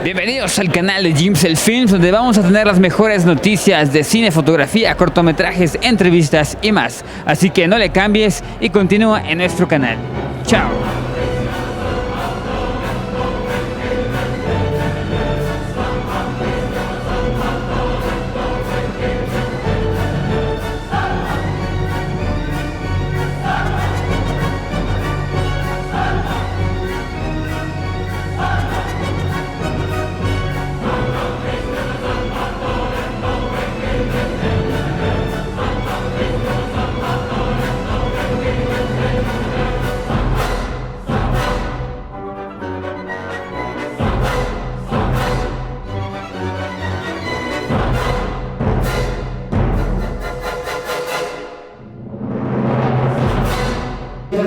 Bienvenidos al canal de Jimsel Films, donde vamos a tener las mejores noticias de cine, fotografía, cortometrajes, entrevistas y más. Así que no le cambies y continúa en nuestro canal. Chao.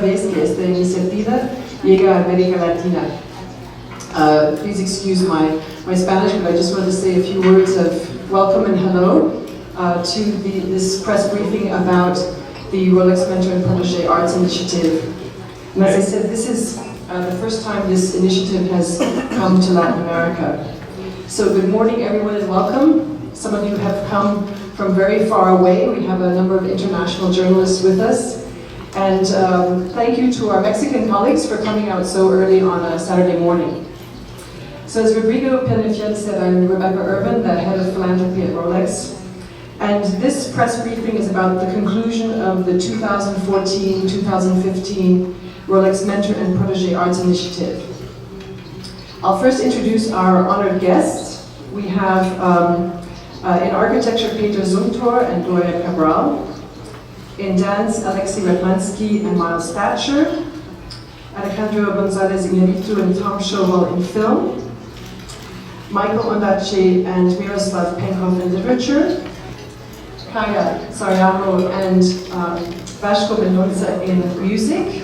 Vez que esta iniciativa llega a América Latina. Please excuse my Spanish, but I just wanted to say a few words of welcome and hello to this press briefing about the Rolex Mentor and Protégé Arts Initiative. And as I said, this is the first time this initiative has come to Latin America. So good morning everyone and welcome. Some of you have come from very far away. We have a number of international journalists with us. And thank you to our Mexican colleagues for coming out so early on a Saturday morning. So as Rodrigo Penefiel said, I'm Rebecca Urban, the head of philanthropy at Rolex. And this press briefing is about the conclusion of the 2014-2015 Rolex Mentor and Protégé Arts Initiative. I'll first introduce our honored guests. We have in architecture Peter Zumthor and Gloria Cabral. In dance, Alexei Raplansky and Miles Thatcher, Alejandro Gonzalez Iñarritú and Tom Schobel in film, Michael Ondaatje and Miroslav Penkov in literature, Kaya Sarajevo and Vasco Mendoza in music,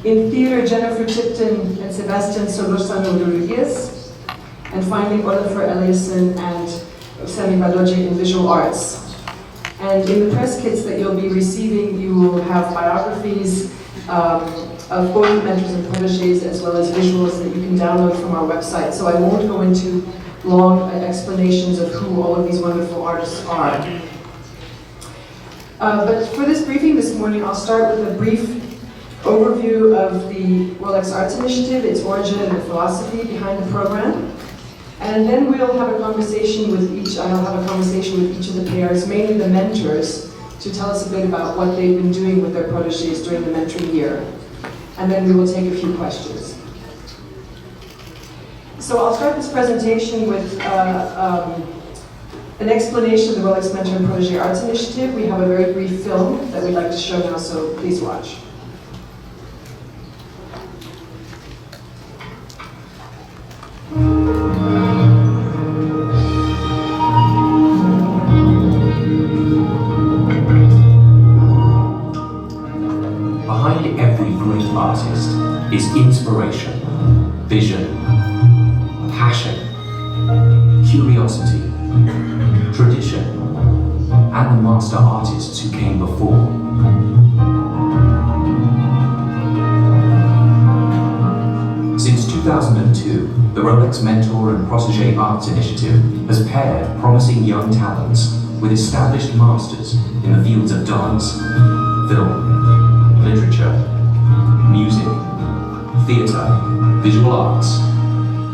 in theater Jennifer Tipton and Sebastian Solorzano Rodriguez, and finally Oliver Eliasson and Sami Balogi in visual arts. And in the press kits that you'll be receiving, you will have biographies of both mentors and protégés, as well as visuals that you can download from our website. So I won't go into long explanations of who all of these wonderful artists are. But for this briefing this morning, I'll start with a brief overview of the Rolex Arts Initiative, its origin and the philosophy behind the program. And then we'll have a conversation with I'll have a conversation with each of the pairs, mainly the mentors, to tell us a bit about what they've been doing with their protégés during the mentoring year. And then we will take a few questions. So I'll start this presentation with an explanation of the Rolex Mentor and Protégé Arts Initiative. We have a very brief film that we'd like to show now, so please watch. Artist is inspiration, vision, passion, curiosity, tradition, and the master artists who came before. Since 2002, the Rolex Mentor and Protégé Arts Initiative has paired promising young talents with established masters in the fields of dance, film, literature, music, theatre, visual arts,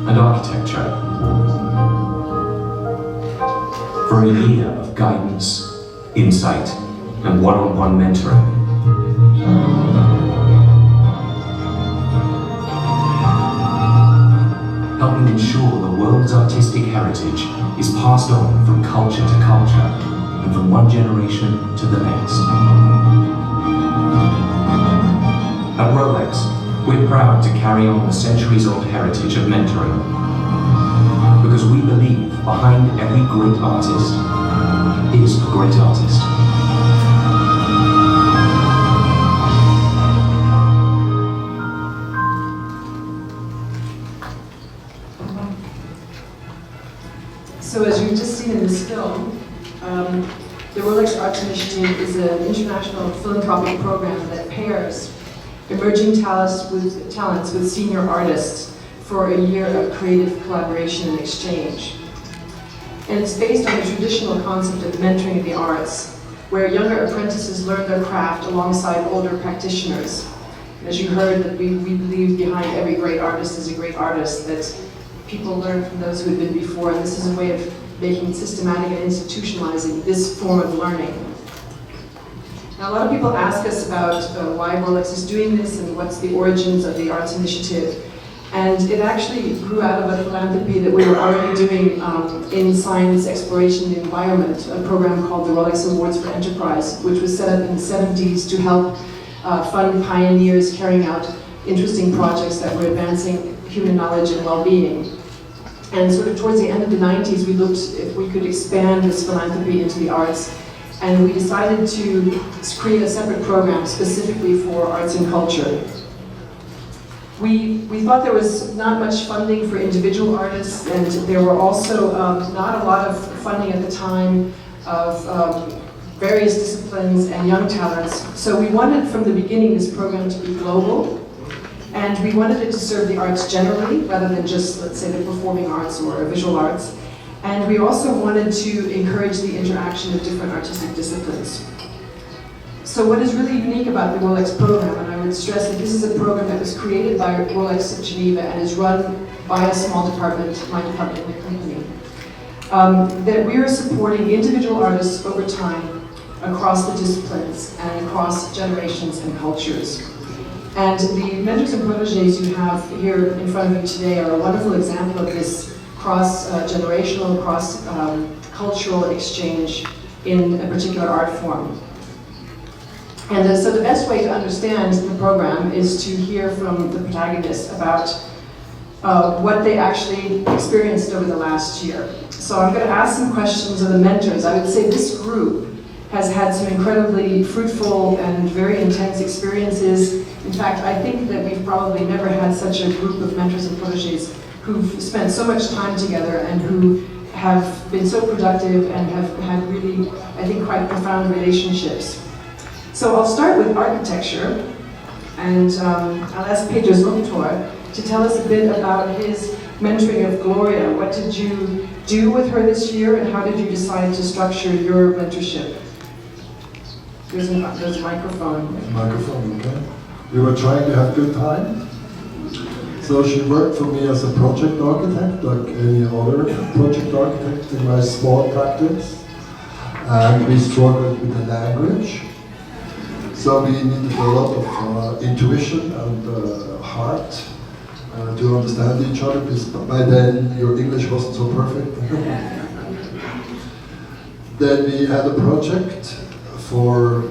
and architecture. For a year of guidance, insight, and one-on-one mentoring. Helping ensure the world's artistic heritage is passed on from culture to culture and from one generation to the next. At Rolex, we're proud to carry on the centuries-old heritage of mentoring, because we believe behind every great artist is a great artist. So as you've just seen in this film, the Rolex Arts Initiative is an international philanthropic program that pairs emerging talents with senior artists for a year of creative collaboration and exchange. And it's based on the traditional concept of mentoring in the arts, where younger apprentices learn their craft alongside older practitioners. And as you heard, that we believe behind every great artist is a great artist, that people learn from those who have been before, and this is a way of making systematic and institutionalizing this form of learning. Now, a lot of people ask us about why Rolex is doing this and what's the origins of the arts initiative. And it actually grew out of a philanthropy that we were already doing in science, exploration, and environment, a program called the Rolex Awards for Enterprise, which was set up in the 70s to help fund pioneers carrying out interesting projects that were advancing human knowledge and well-being. And sort of towards the end of the 90s, we looked if we could expand this philanthropy into the arts, and we decided to create a separate program specifically for arts and culture. We thought there was not much funding for individual artists, and there were also not a lot of funding at the time of various disciplines and young talents. So we wanted from the beginning this program to be global, and we wanted it to serve the arts generally, rather than just, let's say, the performing arts or visual arts. And we also wanted to encourage the interaction of different artistic disciplines. So what is really unique about the Rolex program, and I would stress that this is a program that was created by Rolex of Geneva and is run by a small department, my department in the company, that we are supporting individual artists over time across the disciplines and across generations and cultures. And the mentors and protégés you have here in front of you today are a wonderful example of this cross-generational, cross-cultural exchange in a particular art form. And so the best way to understand the program is to hear from the protagonists about what they actually experienced over the last year. So I'm going to ask some questions of the mentors. I would say this group has had some incredibly fruitful and very intense experiences. In fact, I think that we've probably never had such a group of mentors and protégés who've spent so much time together and who have been so productive and have had really, I think, quite profound relationships. So I'll start with architecture, and I'll ask Pedro Zumthor to tell us a bit about his mentoring of Gloria. What did you do with her this year, and how did you decide to structure your mentorship? There's a microphone. Microphone, okay. We were trying to have good time. So she worked for me as a project architect, like any other project architect in my small practice. And we struggled with the language. So we needed a lot of intuition and heart to understand each other, because by then your English wasn't so perfect. Then we had a project for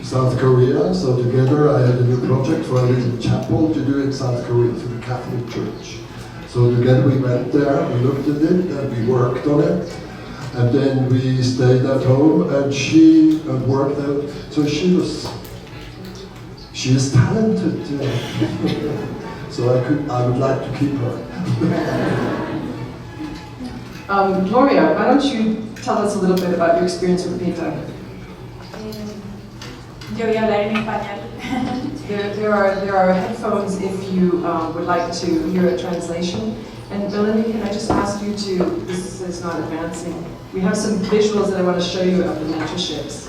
South Korea, so together I had a new project for a little chapel to do in South Korea for the Catholic Church. So together we went there, we looked at it, and we worked on it. And then we stayed at home, and she worked out. So she is talented. So I would like to keep her. Gloria, why don't you tell us a little bit about your experience with Peter? Yo voy a hablar en español. There are headphones if you would like to hear a translation. And Melanie, can I just ask you to, this is not advancing, we have some visuals that I want to show you of the mentorships.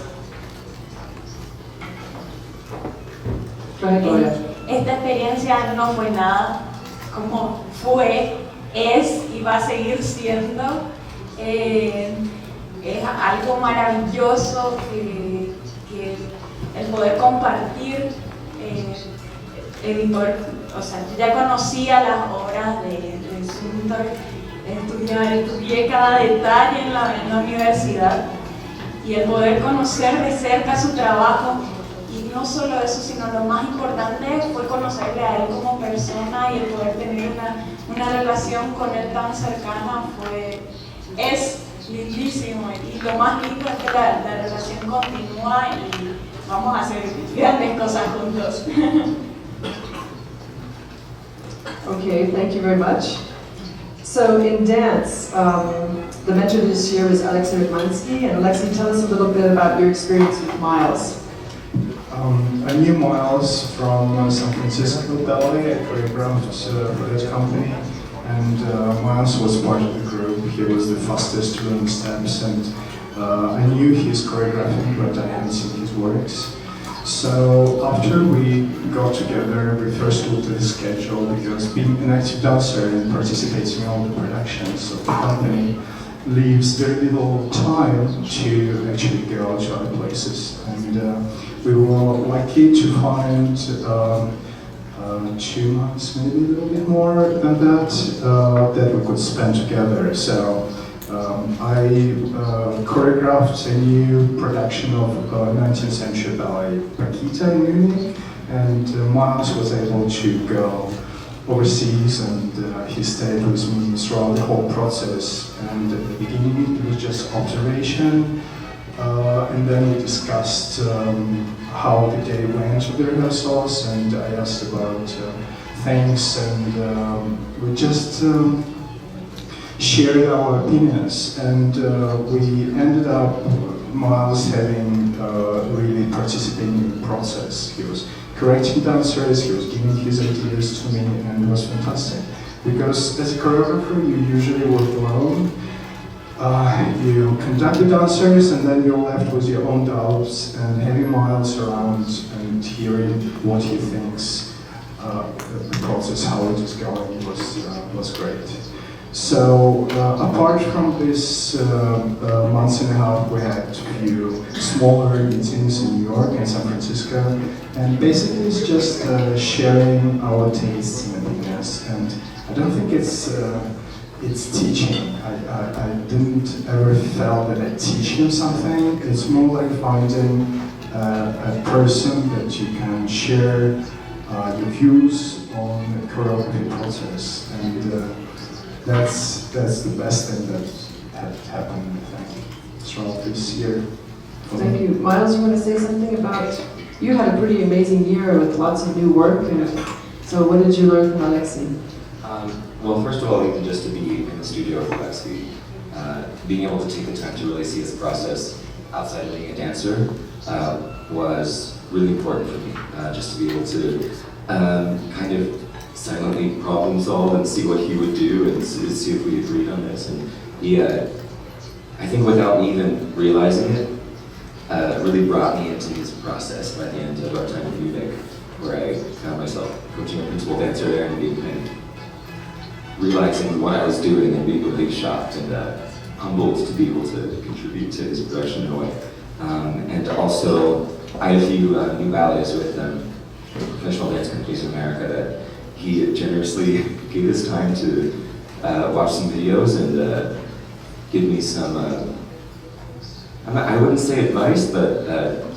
Go ahead, Gloria. Esta experiencia no fue nada como fue, es y va a seguir siendo. Es algo maravilloso que el poder compartir. Editor, o sea, ya conocía las obras de Zumthor, estudié cada detalle en la universidad, y el poder conocer de cerca su trabajo, y no solo eso, sino lo más importante fue conocerle a él como persona, y el poder tener una relación con él tan cercana es lindísimo, y lo más lindo es que la relación continúa y vamos a hacer grandes cosas juntos. Okay, thank you very much. So in dance, the mentor this year is Alexei Rydmansky, and Alexei, tell us a little bit about your experience with Miles. I knew Miles from San Francisco Ballet. I choreographed for that company, and Miles was part of the group. He was the fastest to learn steps, and I knew his choreographing, but I hadn't seen his works. So after we got together, we first looked at the schedule, because being an active dancer and participating in all the productions of the company leaves very little time to actually go to other places. And we were lucky to find 2 months, maybe a little bit more than that, that we could spend together. So I choreographed a new production of 19th century ballet Paquita in Munich, and Miles was able to go overseas, and he stayed with me throughout the whole process. And at the beginning it was just observation, and then we discussed how the day went with the rehearsals, and I asked about things, and we just shared our opinions, and we ended up Miles having really participating in the process. He was correcting dancers, he was giving his ideas to me, and it was fantastic. Because as a choreographer, you usually work alone. You conduct the dancers, and then you're left with your own doubts, and having Miles around and hearing what he thinks, the process, how it is going, was great. So apart from this months and a half, we had a few smaller meetings in New York and San Francisco, and basically it's just sharing our tastes and opinions. And I don't think it's teaching. I didn't ever felt that I teach him something. It's more like finding a person that you can share your views on the choreography process, and that's the best thing that had happened, I think, throughout this year. Thank you. Miles, you want to say something about, you had a pretty amazing year with lots of new work, and so what did you learn from Alexei? Well, first of all, even just to be in the studio with Alexei, being able to take the time to really see his process outside of being a dancer was really important for me, just to be able to kind of silently problem solve and see what he would do and see if we agreed on this. And he, I think without me even realizing it, really brought me into his process by the end of our time in Munich, where I found myself coaching a principal dancer there and being kind of realizing what I was doing and being really shocked and humbled to be able to contribute to his production in a way. And also, I had a few new ballets with professional dance companies in America that he generously gave his time to watch some videos and give me some, I wouldn't say advice, but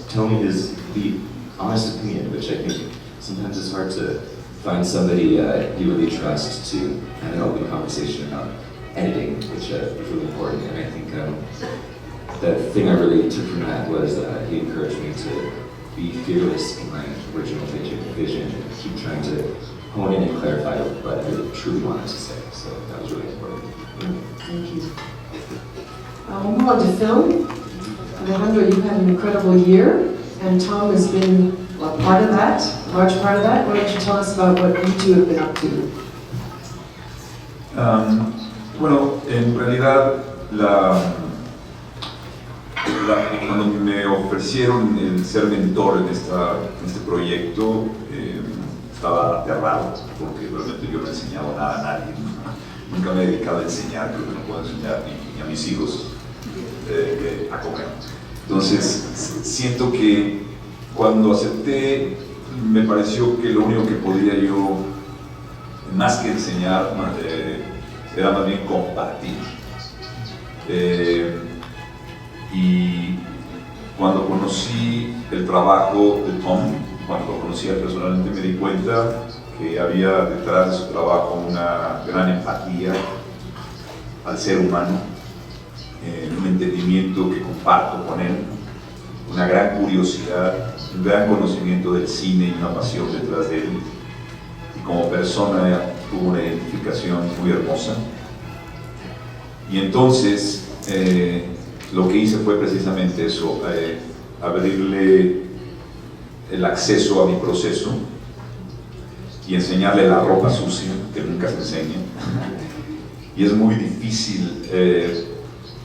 tell me the honest opinion, which I think sometimes it's hard to find somebody you really trust to have an open conversation about editing, which is really important. And I think the thing I really took from that was he encouraged me to be fearless in my original vision and keep trying to hone in and clarify what I really truly wanted to say. So that was really important. Thank you. We'll move on to film. Alejandro, you've had an incredible year, and Tom has been a part of that, a large part of that. Why don't you tell us about what you two have been up to? Bueno, en realidad, cuando me ofrecieron el ser mentor en este proyecto, estaba aterrado, porque realmente yo no he enseñado nada a nadie. Nunca me he dedicado a enseñar, creo que no puedo enseñar ni a mis hijos a comer. Entonces, siento que cuando acepté, me pareció que lo único que podía yo, más que enseñar, era más bien compartir. Y cuando conocí el trabajo de Tom, cuando lo conocía personalmente, me di cuenta que había detrás de su trabajo una gran empatía al ser humano, un entendimiento que comparto con él, una gran curiosidad, un gran conocimiento del cine y una pasión detrás de él. Y como persona tuvo una identificación muy hermosa. Y entonces lo que hice fue precisamente eso, abrirle el acceso a mi proceso y enseñarle la ropa sucia, que nunca se enseña. Y es muy difícil,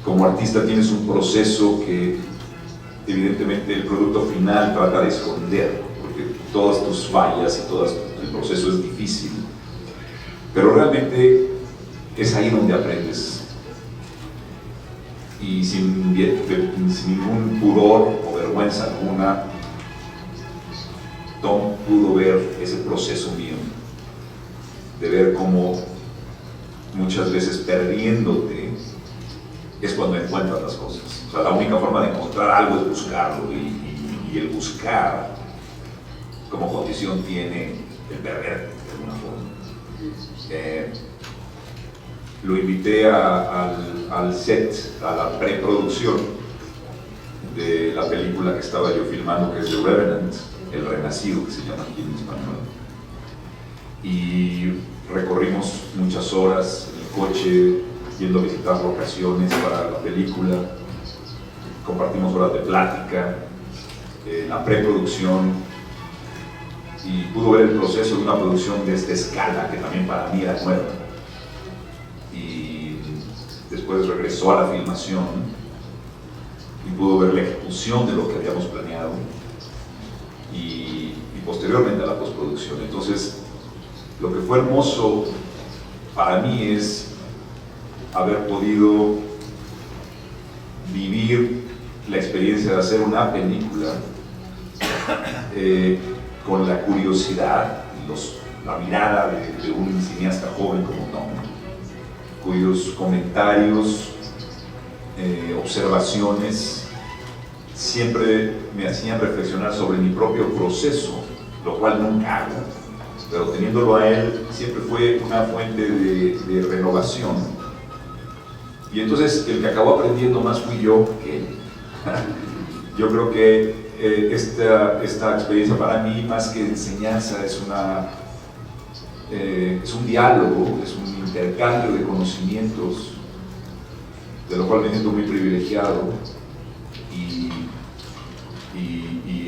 como artista tienes un proceso que evidentemente el producto final trata de esconder, porque todas tus fallas y todo el proceso es difícil, pero realmente es ahí donde aprendes. Y sin ningún pudor o vergüenza alguna, Tom pudo ver ese proceso mío, de ver cómo muchas veces perdiéndote es cuando encuentras las cosas. O sea, la única forma de encontrar algo es buscarlo, y el buscar como condición tiene el perderte de alguna forma. Lo invité al set, a la preproducción de la película que estaba yo filmando, que es The Revenant, El Renacido, que se llama aquí en español. Y recorrimos muchas horas en el coche, yendo a visitar locaciones para la película, compartimos horas de plática, la preproducción, y pudo ver el proceso de una producción de esta escala, que también para mí era nueva. Y después regresó a la filmación y pudo ver la ejecución de lo que habíamos planeado, y posteriormente a la postproducción. Entonces, lo que fue hermoso para mí es haber podido vivir la experiencia de hacer una película con la curiosidad y la mirada de un cineasta joven como Tom, cuyos comentarios, observaciones siempre me hacían reflexionar sobre mi propio proceso, lo cual nunca hago, pero teniéndolo a él siempre fue una fuente de renovación. Y entonces el que acabó aprendiendo más fui yo que él. Yo creo que esta experiencia para mí, más que enseñanza, es un diálogo, es un intercambio de conocimientos, de lo cual me siento muy privilegiado, y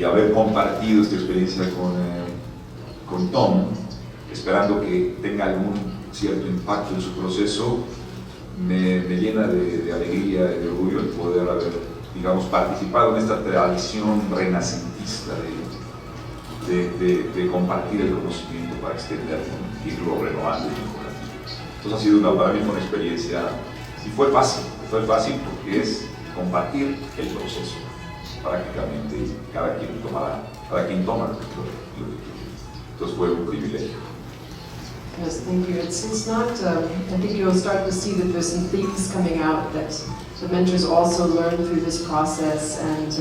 haber compartido esta experiencia con Tom, esperando que tenga algún cierto impacto en su proceso, me llena de alegría y de orgullo el poder haber, digamos, participado en esta tradición renacentista de compartir el conocimiento para extenderlo, irlo renovando y mejorando. Entonces ha sido para mí fue una experiencia, y fue fácil porque es compartir el proceso, prácticamente cada quien toma lo que quiere. Entonces fue un privilegio. Yes, thank you. It's not, I think you'll start to see that there's some themes coming out that the mentors also learn through this process. And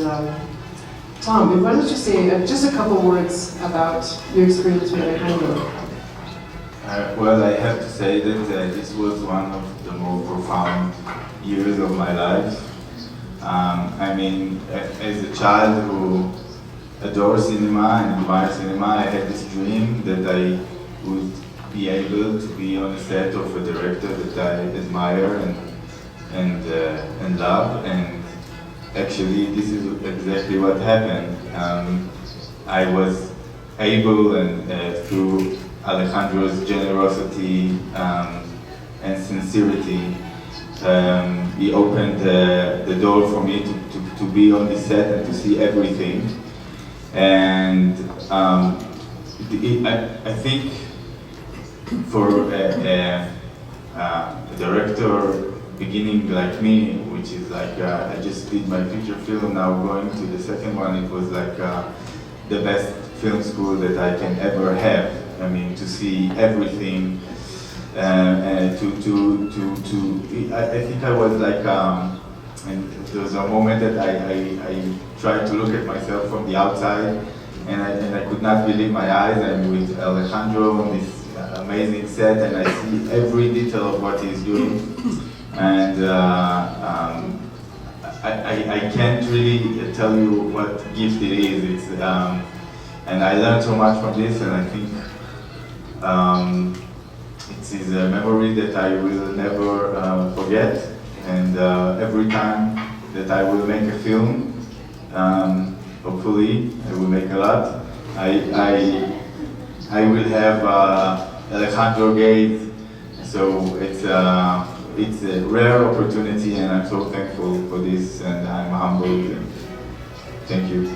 Tom, why don't you say just a couple words about your experience with Alejandro? Well, I have to say that this was one of the more profound years of my life. I mean, as a child who adores cinema and admires cinema, I had this dream that I would be able to be on a set of a director that I admire and love, and actually this is exactly what happened. I was able, and through Alejandro's generosity and sincerity, he opened the door for me to be on the set and to see everything. And I think for a director beginning like me, which is like I just did my feature film, now going to the second one, it was like the best film school that I can ever have. I mean, to see everything, I think I was like, and there was a moment that I tried to look at myself from the outside, and I could not believe my eyes. I'm with Alejandro on this amazing set, and I see every detail of what he's doing, and I can't really tell you what gift it is. It's and I learned so much from this, and I think it is a memory that I will never forget. And every time that I will make a film, hopefully I will make a lot, I will have Alejandro Gate, so it's a rare opportunity, and I'm so thankful for this, and I'm humbled. And thank you.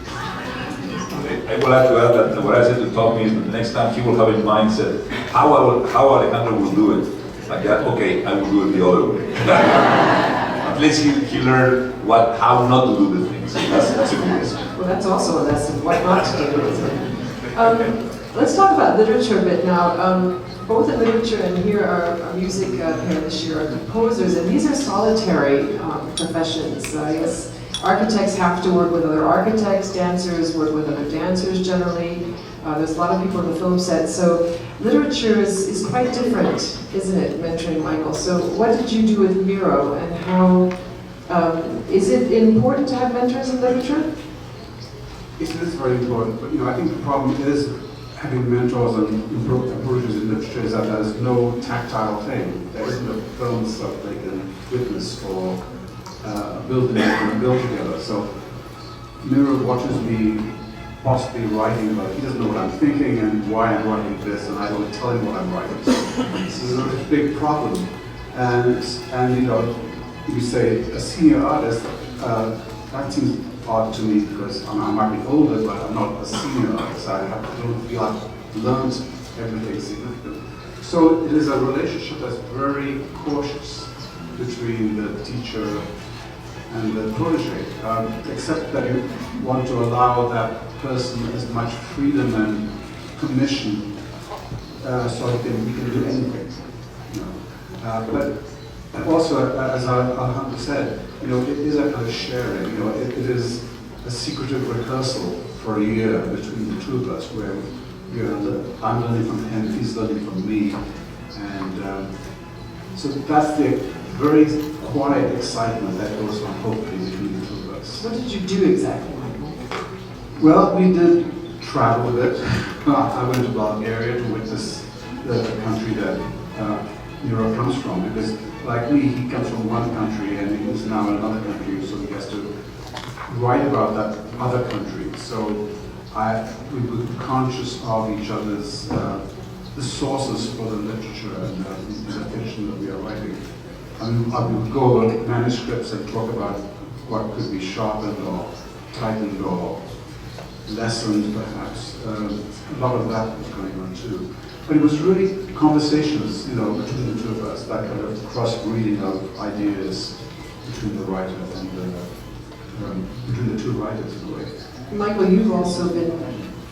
I would like to add that what I said to Tommy is that the next time he will have in mind said how Alejandro will do it. Like that, okay, I will do it the other way. At least he learned how not to do the things. That's a good lesson. Well, that's also a lesson, what not to do. Let's talk about literature a bit now. Both in literature and here our music pair this year are composers, and these are solitary professions. Yes, architects have to work with other architects, dancers work with other dancers generally. There's a lot of people in the film set, so literature is quite different, isn't it, mentoring Michael? So what did you do with Miro, and how, is it important to have mentors in literature? It is very important, but I think the problem is having mentors and approaches in literature is that there's no tactile thing. There isn't a film stuff they can witness or build together. So Miro watches me possibly writing about it. He doesn't know what I'm thinking and why I'm writing this, and I don't tell him what I'm writing. So this is a big problem. And you say a senior artist, that seems odd to me because I might be older, but I'm not a senior artist. I don't feel I've learned everything significant. So it is a relationship that's very cautious between the teacher and the protege, except that you want to allow that person as much freedom and permission so he can do anything. But also, as Alejandro said, it is a kind of sharing. It is a secretive rehearsal for a year between the two of us, where I'm learning from him, he's learning from me, and so that's the very quiet excitement that goes on hopefully between the two of us. What did you do exactly, Michael? Well, we did travel a bit. I went to Bulgaria to witness the country that Miro comes from, because like me, he comes from one country and he's now in another country, so he has to write about that other country. So we were conscious of each other's the sources for the literature and the fiction that we are writing. I would go over manuscripts and talk about what could be sharpened or tightened or lessened, perhaps. A lot of that was going on too. But it was really conversations, between the two of us, that kind of cross-breeding of ideas between the writer and between the two writers in a way. Michael, you've also been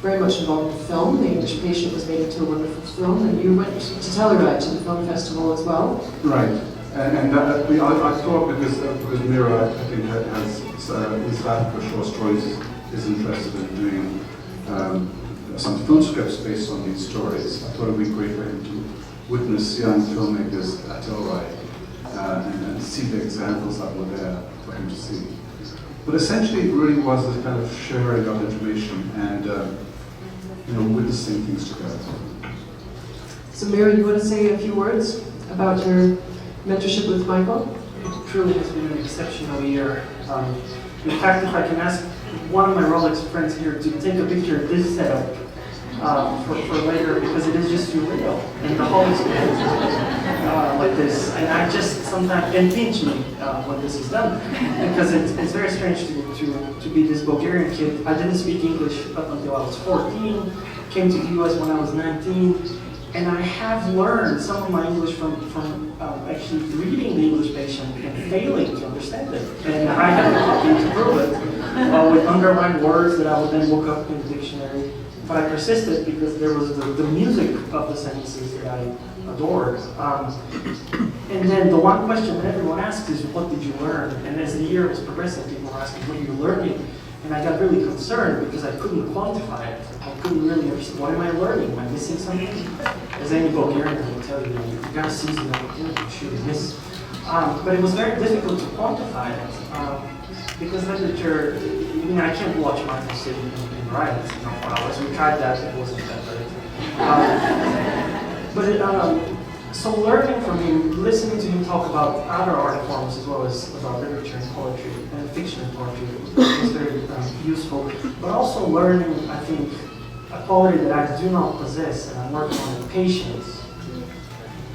very much involved in film. The English Patient was made into a wonderful film, and you went to Telluride to the film festival as well. Right, and I thought because Miro, I think, has his lab for short stories is interested in doing some film scripts based on these stories. I thought it would be great for him to witness young filmmakers at Telluride and see the examples that were there for him to see. But essentially, it really was this kind of sharing of information and witnessing things together. So, Mary, you want to say a few words about your mentorship with Michael? It truly has been an exceptional year. In fact, if I can ask one of my Rolex friends here to take a picture of this setup for later, because it is just surreal, and the whole experience like this. And I just sometimes, and pinch me when this is done, because it's very strange to be this Bulgarian kid. I didn't speak English up until I was 14, came to the US when I was 19, and I have learned some of my English from actually reading the English Patient and failing to understand it. And I have a copy to prove it, with underlined words that I would then look up in the dictionary. But I persisted because there was the music of the sentences that I adored. And then the one question that everyone asks is, what did you learn? And as the year was progressing, people were asking, what are you learning? And I got really concerned because I couldn't quantify it. I couldn't really understand, what am I learning? Am I missing something? As any Bulgarian will tell you, you gotta seize an opportunity, shoot and miss. But it was very difficult to quantify it. Because literature, I can't watch Michael sitting and write for hours. We tried that, it wasn't that great. So learning from him, listening to him talk about other art forms as well as about literature and poetry, and fiction and poetry was very useful. But also learning, I think, a quality that I do not possess, and I'm working on it, patience.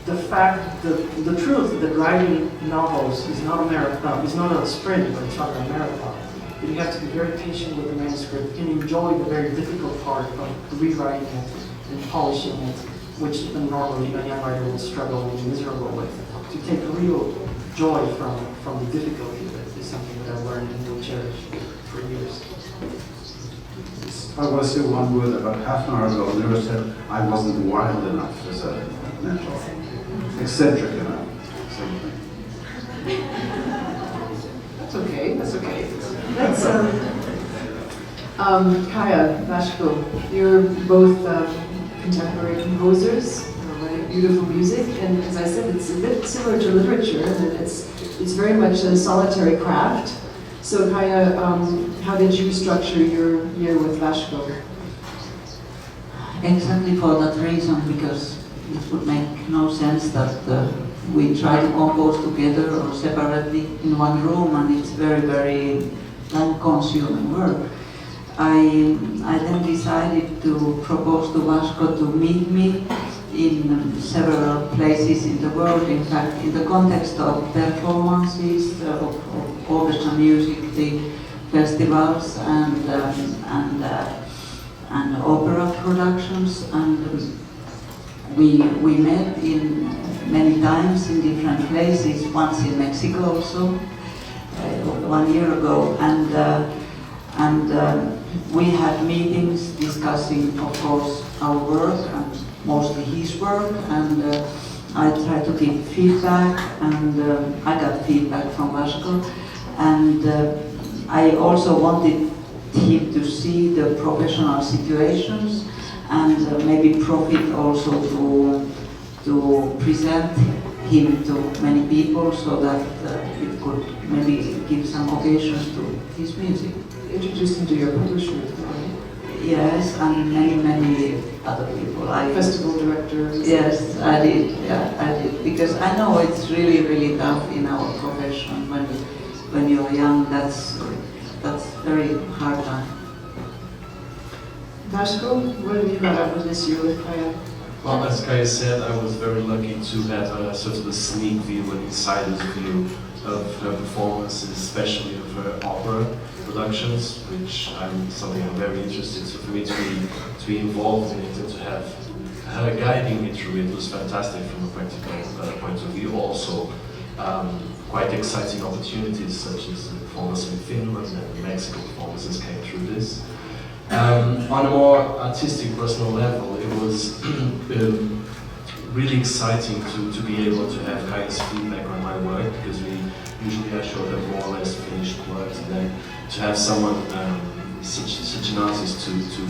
The truth that writing novels is not a marathon, is not a sprint, but it's rather a marathon. You have to be very patient with the manuscript and enjoy the very difficult part of rewriting it and polishing it, which normally a young writer will struggle and be miserable with. To take real joy from the difficulty of it is something that I've learned and will cherish for years. I want to say one word. About half an hour ago, Nero said I wasn't wild enough as a mentor. Eccentric enough. Same thing. That's okay, that's okay. Let's, Kaya, Vashko, you're both contemporary composers, writing beautiful music, and as I said, it's a bit similar to literature, that it's very much a solitary craft. So Kaya, how did you structure your year with Vashko? Exactly for that reason, because it would make no sense that we try to compose together or separately in one room, and it's very, very time-consuming work. I then decided to propose to Vashko to meet me in several places in the world, in fact, in the context of performances, of orchestra music, the festivals and opera productions, and we met in many times in different places, once in Mexico also, 1 year ago, and we had meetings discussing, of course, our work and mostly his work, and I tried to give feedback, and I got feedback from Vashko, and I also wanted him to see the professional situations and maybe profit also to present him to many people, so that it could maybe give some occasions to his music. Introduced him to your publisher, right? Yes, and many other people. Festival directors. Yes, I did, because I know it's really tough in our profession when you're young. That's very hard time. Vashko, what have you got out of this year with Kaya? Well, as Kaya said, I was very lucky to have a sort of a sneak view, an insider's view of her performances, especially of her opera productions, which something I'm very interested in. So for me to be involved in it and to have her guiding me through it was fantastic from a practical point of view. Also, quite exciting opportunities such as the performance in Finland and Mexico performances came through this. On a more artistic, personal level, it was really exciting to be able to have Kaya's feedback on my work, because usually I show them more or less finished works, and then to have someone, such an artist,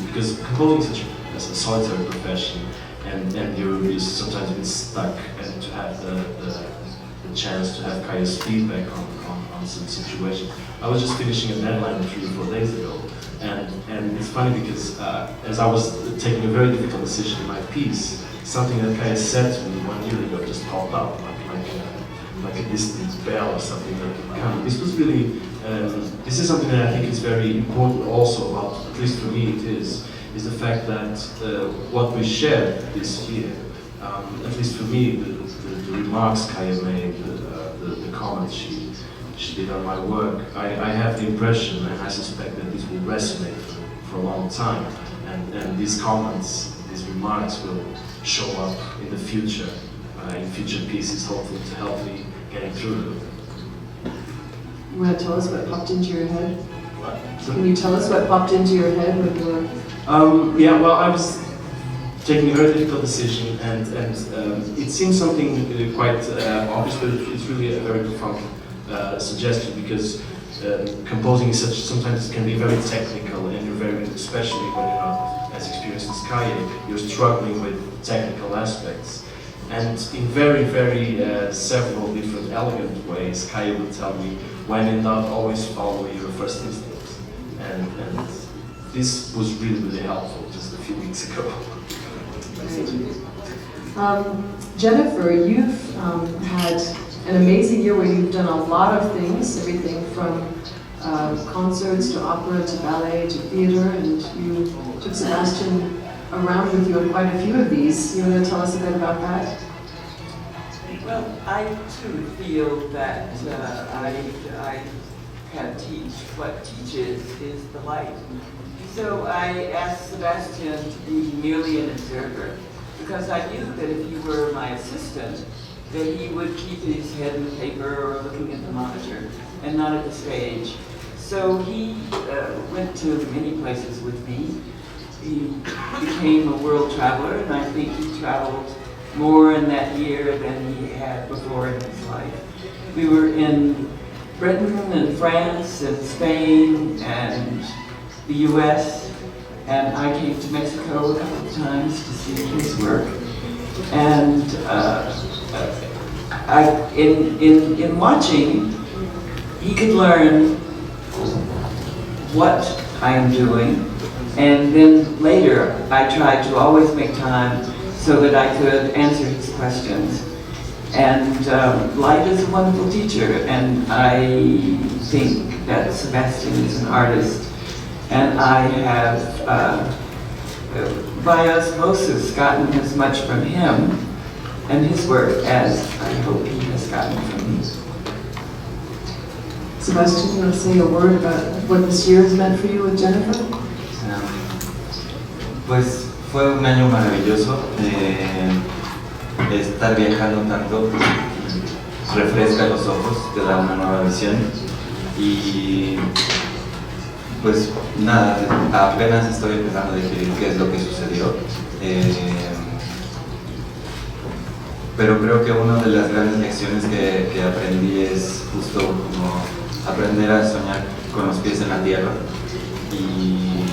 because composing is a solitary profession, and you're sometimes a bit stuck, and to have the chance to have Kaya's feedback on some situation. I was just finishing a deadline 3 or 4 days ago, and it's funny because as I was taking a very difficult decision in my piece, something that Kaya said to me 1 year ago just popped up, like a distant bell or something that would come. This was really, this is something that I think is very important also about, at least for me it is the fact that what we shared this year, at least for me, the remarks Kaya made, the comments she did on my work, I have the impression, and I suspect that this will resonate for a long time, and these comments, these remarks will show up in the future, in future pieces, hopefully to help me getting through it. You want to tell us what popped into your head? What? Can you tell us what popped into your head when you were... Yeah, well, I was taking a very difficult decision, and it seems something quite obvious, but it's really a very profound suggestion, because composing is sometimes it can be very technical, and you're very, especially when you're not as experienced as Kaya, you're struggling with technical aspects. And in very several different elegant ways, Kaya will tell me, when in doubt, always follow your first instincts. And this was really helpful just a few weeks ago. Jennifer, you've had an amazing year where you've done a lot of things, everything from concerts to opera to ballet to theater, and you took Sebastian around with you in quite a few of these. You want to tell us a bit about that? Well, I too feel that I can teach. What teaches is the light. So I asked Sebastian to be merely an observer, because I knew that if he were my assistant, that he would keep his head in the paper or looking at the monitor and not at the stage. So he went to many places with me. He became a world traveler, and I think he traveled more in that year than he had before in his life. We were in Britain and France and Spain and the US, and I came to Mexico a couple of times to see his work. And in watching, he could learn what I am doing, and then later I tried to always make time so that I could answer his questions. And light is a wonderful teacher, and I think that Sebastian is an artist, and I have, by osmosis, gotten as much from him and his work as I hope he has gotten from me. Sebastian, you want to say a word about what this year has meant for you with Jennifer? Pues fue un año maravilloso. Estar viajando tanto refresca los ojos, te da una nueva visión y pues nada, apenas estoy empezando a descubrir qué es lo que sucedió, pero creo que una de las grandes lecciones que aprendí es justo como aprender a soñar con los pies en la tierra y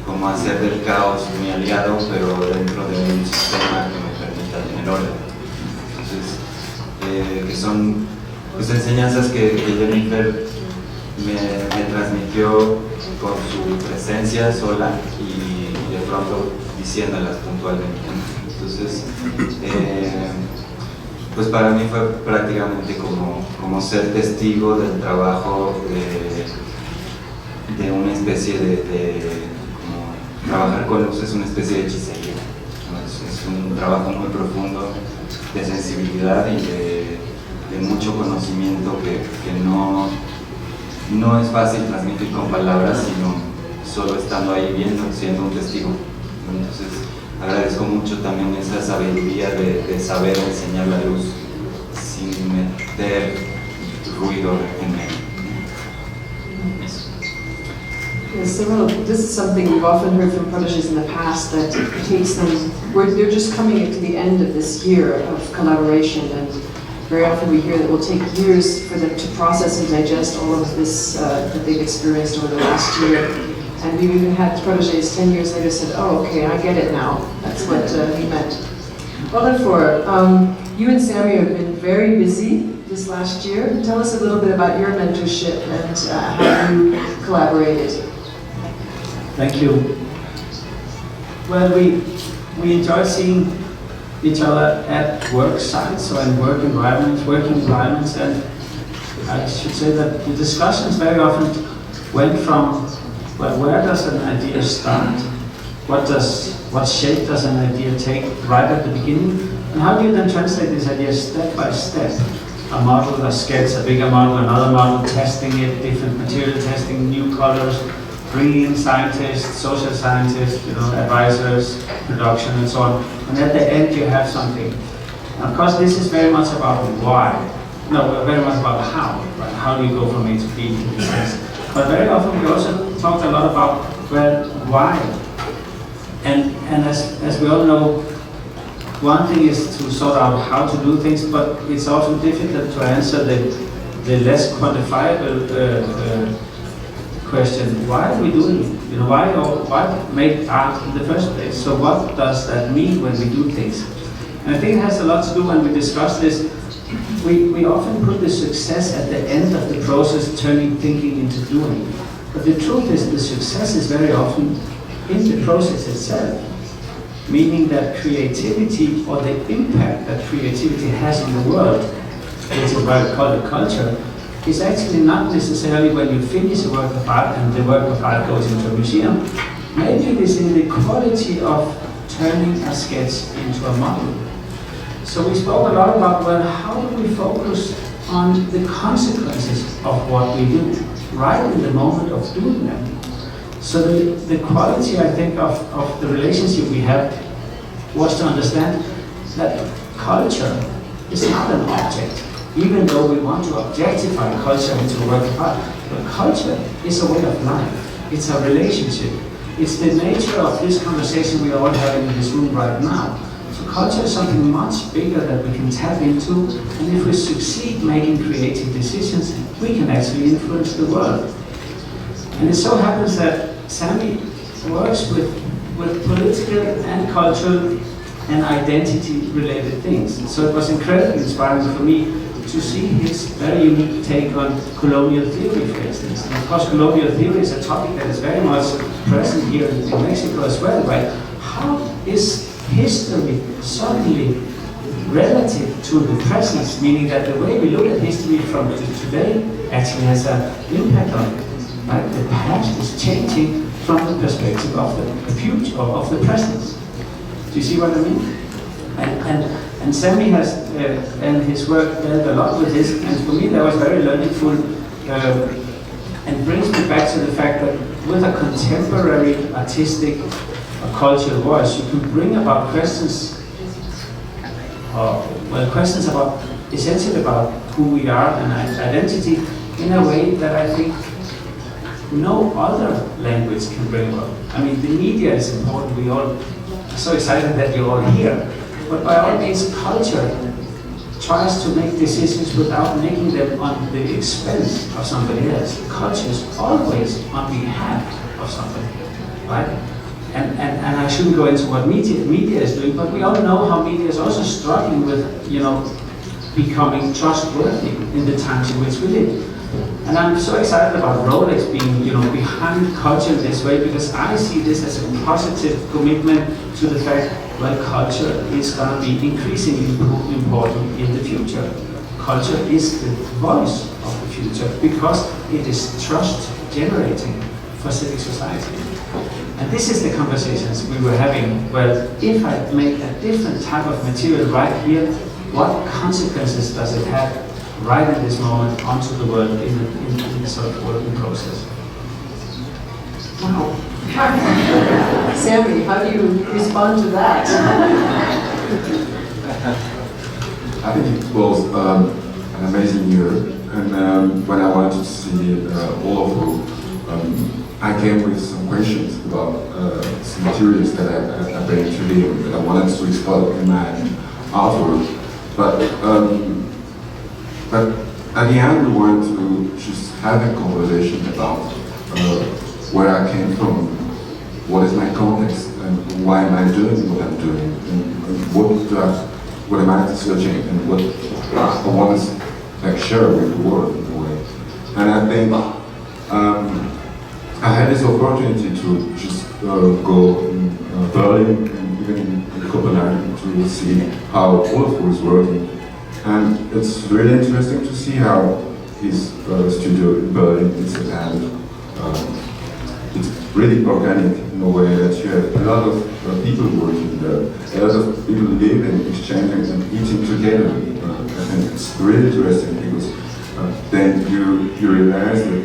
como hacer del caos mi aliado, pero dentro de un sistema que me permita tener orden. Entonces, que son pues, enseñanzas que Jennifer me transmitió con su presencia sola y de pronto diciéndolas puntualmente. Entonces, pues para mí fue prácticamente como ser testigo del trabajo de una especie de trabajar con luz es una especie de hechicería, ¿no? Es un trabajo muy profundo de sensibilidad y de mucho conocimiento que no es fácil transmitir con palabras, sino solo estando ahí viendo, siendo un testigo. Entonces agradezco mucho también esa sabiduría de saber enseñar la luz sin meter ruido en medio. Yes, this is something we've often heard from protégés in the past, that it takes them, they're just coming to the end of this year of collaboration, and very often we hear that it will take years for them to process and digest all of this that they've experienced over the last year. And we've even had protégés 10 years later said, oh, okay, I get it now. That's what he meant. Well, therefore, you and Sammy have been very busy this last year. Tell us a little bit about your mentorship and how you collaborated. Thank you. Well, we enjoy seeing each other at work sites or in working environments, and I should say that the discussions very often went from, well, where does an idea start? What shape does an idea take right at the beginning? And how do you then translate this idea step by step? A model, a sketch, a bigger model, another model, testing it, different material testing, new colors, bringing in scientists, social scientists, advisors, production, and so on. And at the end, you have something. And of course, this is very much about why. No, very much about how. Right? How do you go from A to B to this? But very often, we also talked a lot about, well, why. And as we all know, one thing is to sort out how to do things, but it's often difficult to answer the less quantifiable question, why are we doing it? Why make art in the first place? So what does that mean when we do things? And I think it has a lot to do when we discuss this. We often put the success at the end of the process, turning thinking into doing. But the truth is the success is very often in the process itself. Meaning that creativity, or the impact that creativity has on the world, which is why we call it culture, is actually not necessarily when you finish a work of art and the work of art goes into a museum. Maybe it is in the quality of turning a sketch into a model. So we spoke a lot about, well, how do we focus on the consequences of what we do, right in the moment of doing them. So the quality, I think, of the relationship we have was to understand that culture is not an object, even though we want to objectify culture into a work of art. But culture is a way of life, it's a relationship. It's the nature of this conversation we are all having in this room right now. So culture is something much bigger that we can tap into, and if we succeed making creative decisions, we can actually influence the world. And it so happens that Sami works with political and cultural and identity-related things. So it was incredibly inspiring for me to see his very unique take on colonial theory, for instance. And of course, colonial theory is a topic that is very much present here in Mexico as well, right? How is history suddenly relative to the present, meaning that the way we look at history from today actually has an impact on it, right? The past is changing from the perspective of the future, of the present. Do you see what I mean? And Sami has, and his work dealt a lot with this, and for me that was very learningful, and brings me back to the fact that with a contemporary artistic cultural voice, you can bring about questions, questions about, essentially about who we are and identity in a way that I think no other language can bring about. I mean, the media is important, we all are so excited that you're all here. But by all means, culture tries to make decisions without making them on the expense of somebody else. Culture is always on behalf of somebody, right? And I shouldn't go into what media is doing, but we all know how media is also struggling with, becoming trustworthy in the times in which we live. And I'm so excited about Rolex being, behind culture in this way, because I see this as a positive commitment to the fact that culture is going to be increasingly important in the future. Culture is the voice of the future because it is trust generating for civic society. And this is the conversations we were having. Well, if I make a different type of material right here, what consequences does it have right at this moment onto the world in the sort of working process? Wow. Sami, how do you respond to that? I think it was an amazing year, and when I wanted to see all of you, I came with some questions about some materials that I bring to him that I wanted to explore in my artwork. But at the end, we wanted to just have a conversation about where I came from, what is my context, and why am I doing what I'm doing, and what am I searching, and what I want to share with the world in a way. And I think I had this opportunity to just go in Berlin and even in Copenhagen to see how Olafur is working. And it's really interesting to see how his studio in Berlin is it's really organic in a way that you have a lot of people working there, a lot of people living, exchanging and eating together. And it's really interesting because then you realize that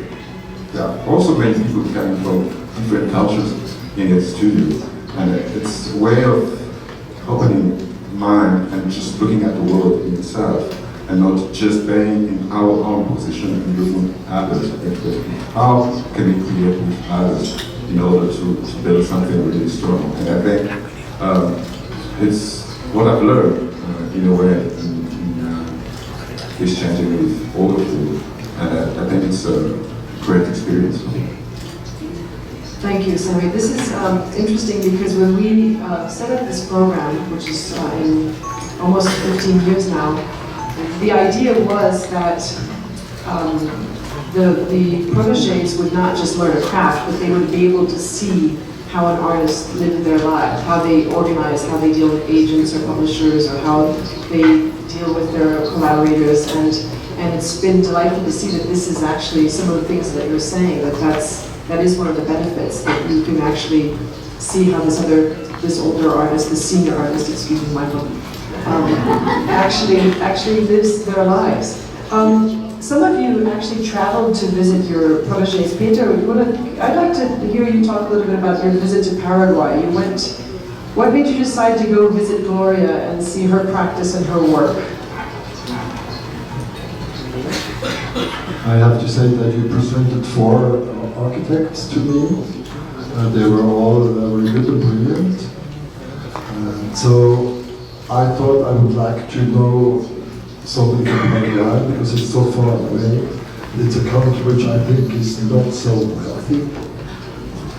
there are also many people coming from different cultures in its studio. And it's a way of opening mind and just looking at the world in itself, and not just being in our own position and looking at others. How can we create with others in order to build something really strong? And I think it's what I've learned in a way in exchanging with all of you, and I think it's a great experience for me. Thank you, Sami. This is interesting because when we set up this program, which is in almost 15 years now, the idea was that the protégés would not just learn a craft, but they would be able to see how an artist lived their life, how they organize, how they deal with agents or publishers, or how they deal with their collaborators. And And it's been delightful to see that this is actually some of the things that you're saying, that is one of the benefits, that you can actually see how this older artist, this senior artist, excuse me, Michael, actually lives their lives. Some of you actually traveled to visit your protégés. Peter, I'd like to hear you talk a little bit about your visit to Paraguay. What made you decide to go visit Gloria and see her practice and her work? I have to say that you presented 4 architects to me. They were all very good and brilliant. So I thought I would like to know something from Paraguay because it's so far away. It's a country which I think is not so healthy,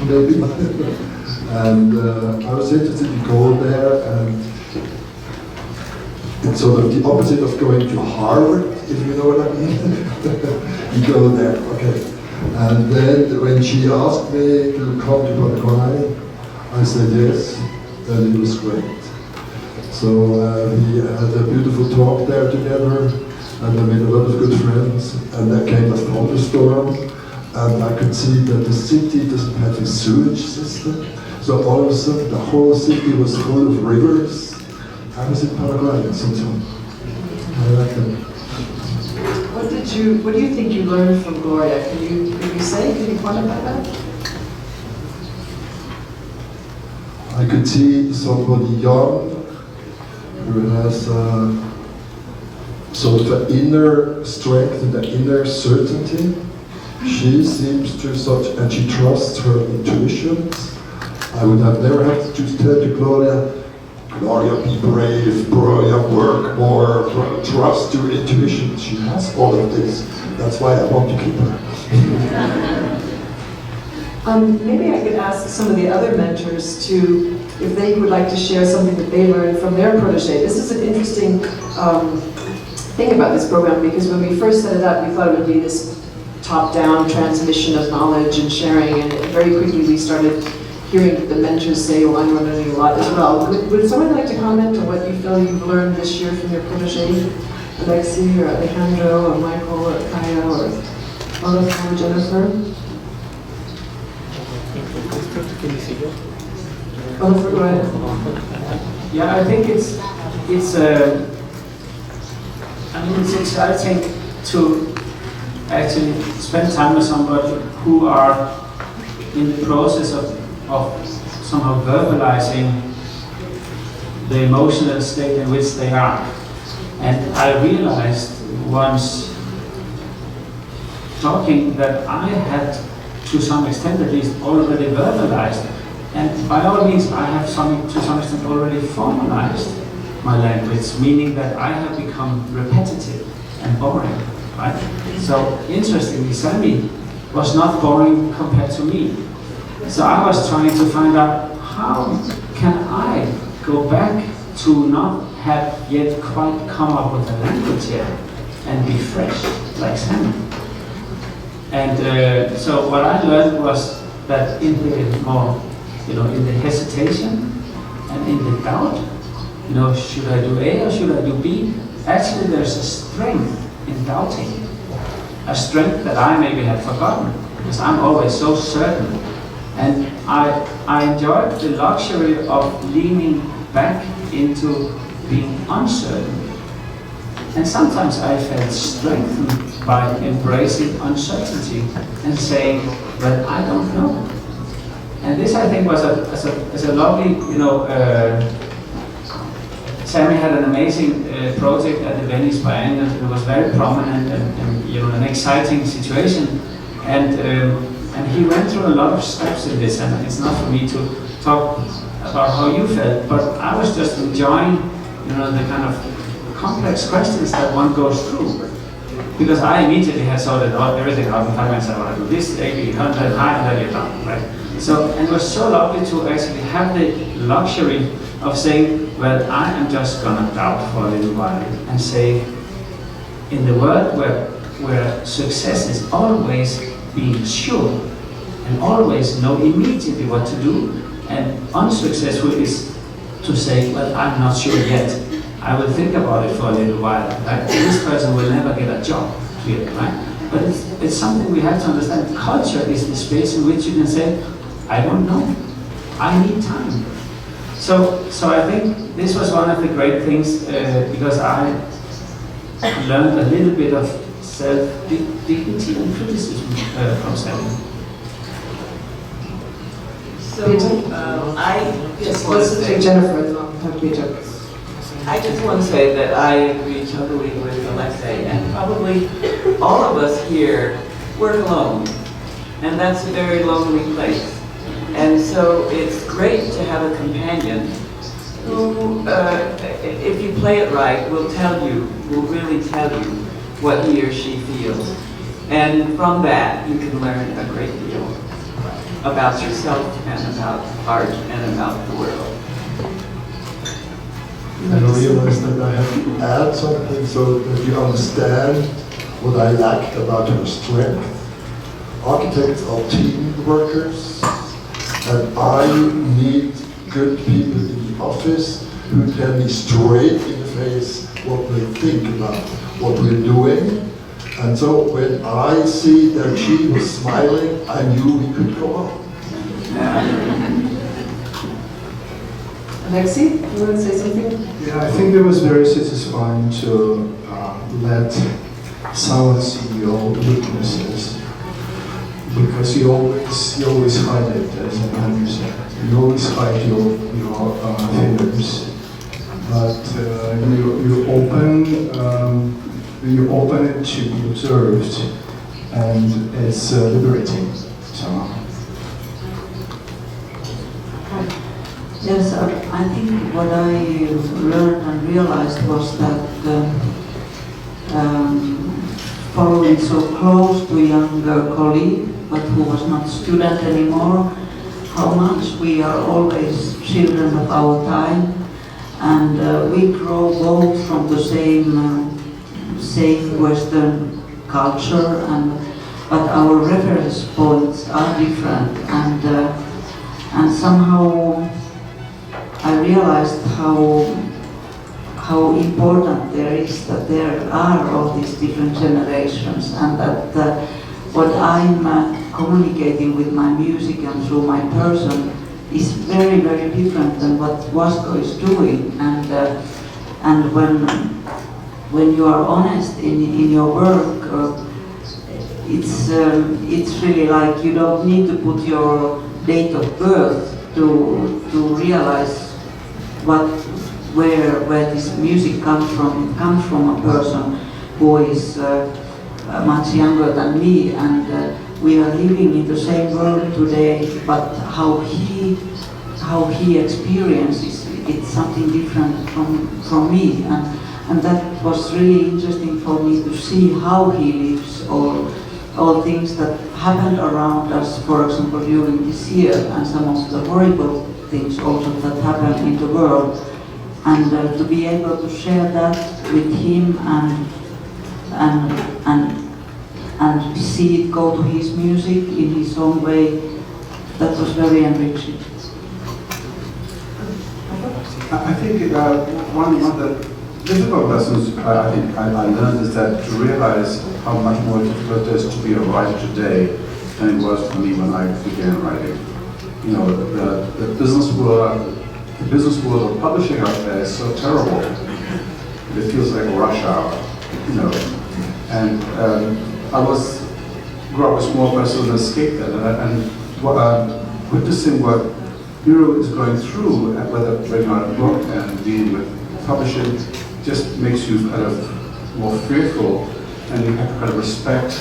maybe. And I was interested to go there, and it's sort of the opposite of going to Harvard, if you know what I mean. You go there, okay. And then when she asked me to come to Paraguay, I said yes, and it was great. So we had a beautiful talk there together, and I made a lot of good friends, and there came a thunderstorm, and I could see that the city doesn't have a sewage system, so all of a sudden the whole city was full of rivers. I was in Paraguay, and so I like that. What do you think you learned from Gloria? Can you quantify that? I could see somebody young who has sort of an inner strength and an inner certainty. She seems to and she trusts her intuitions. I would have never had to tell to Gloria, be brave, Gloria, work more, trust your intuition. She has all of this. That's why I want to keep her. Maybe I could ask some of the other mentors if they would like to share something that they learned from their protégé. This is an interesting thing about this program, because when we first set it up, we thought it would be this top-down transmission of knowledge and sharing, and very quickly we started hearing the mentors say, "Oh, I'm learning a lot as well." Would someone like to comment on what you feel you've learned this year from your protégé? Alexi, or Alejandro, or Michael, or Kaya, or Olaf, or Jennifer? Olaf, go ahead. Yeah, I think it's exciting to actually spend time with somebody who are in the process of somehow verbalizing the emotional state in which they are. And I realized once talking that I had, to some extent at least, already verbalized. And by all means, I have to some extent already formalized my language, meaning that I have become repetitive and boring, right? So interestingly, Sammy was not boring compared to me. So I was trying to find out, how can I go back to not have yet quite come up with a language yet and be fresh like Sammy. And so what I learned was that in the hesitation and in the doubt, should I do A or should I do B? Actually, there's a strength in doubting, a strength that I maybe have forgotten, because I'm always so certain. And I enjoyed the luxury of leaning back into being uncertain. And sometimes I felt strengthened by embracing uncertainty and saying, well, I don't know. And this, I think, was a lovely, Sammy had an amazing project at the Venice Biennial. It was very prominent and an exciting situation. And he went through a lot of steps in this, and it's not for me to talk about how you felt, but I was just enjoying, the kind of complex questions that one goes through. Because I immediately had sorted everything out in 5 minutes. I want to do this, A, B, 100, high, and then you're done, right? So, and it was so lovely to actually have the luxury of saying, well, I am just gonna doubt for a little while and say, in the world where success is always being sure and always know immediately what to do, and unsuccessful is to say, well, I'm not sure yet. I will think about it for a little while. Right? This person will never get a job, clearly, right? But it's something we have to understand. Culture is the space in which you can say, I don't know, I need time. So I think this was one of the great things because I learned a little bit of self-dignity and criticism from Sally. So I just want to Let's say, take Jennifer and have Peter. I just want to say that I agree totally with Alexei, and probably all of us here work alone, and that's a very lonely place. And so it's great to have a companion who, if you play it right, will really tell you what he or she feels. And from that, you can learn a great deal about yourself and about art and about the world. I realized that I have to add something so that you understand what I lacked about her strength. Architects are team workers, and I need good people in the office who tell me straight in the face what they think about what we're doing. And so when I see that she was smiling, I knew we could go on. Alexei, you want to say something? Yeah, I think it was very satisfying to let someone see your weaknesses, because you always hide it, as Andrew said. You always hide your failures, but you open it to be observed, and it's liberating. So. Yes, I think what I learned and realized was that following so close to a younger colleague, but who was not a student anymore, how much we are always children of our time, and we grow both from the same Western culture, but our reference points are different, and somehow I realized how important there is that there are all these different generations, and that what I'm communicating with my music and through my person is very, very different than what Vasco is doing. And when you are honest in your work, it's really like you don't need to put your date of birth to realize where this music comes from. It comes from a person who is much younger than me, and we are living in the same world today, but how he experiences it's something different from me, and that was really interesting for me to see how he lives all things that happened around us, for example, during this year, and some of the horrible things also that happened in the world, and to be able to share that with him and see it go to his music in his own way, that was very enriching. I think one of the difficult lessons I think I learned is that to realize how much more difficult it is to be a writer today than it was for me when I began writing. You know, the business world of publishing out there is so terrible. It feels like a rush hour, you know. And I grew up a small person and escaped that, and witnessing what Miro is going through, whether bringing out a book and dealing with publishing, just makes you kind of more fearful, and you have to kind of respect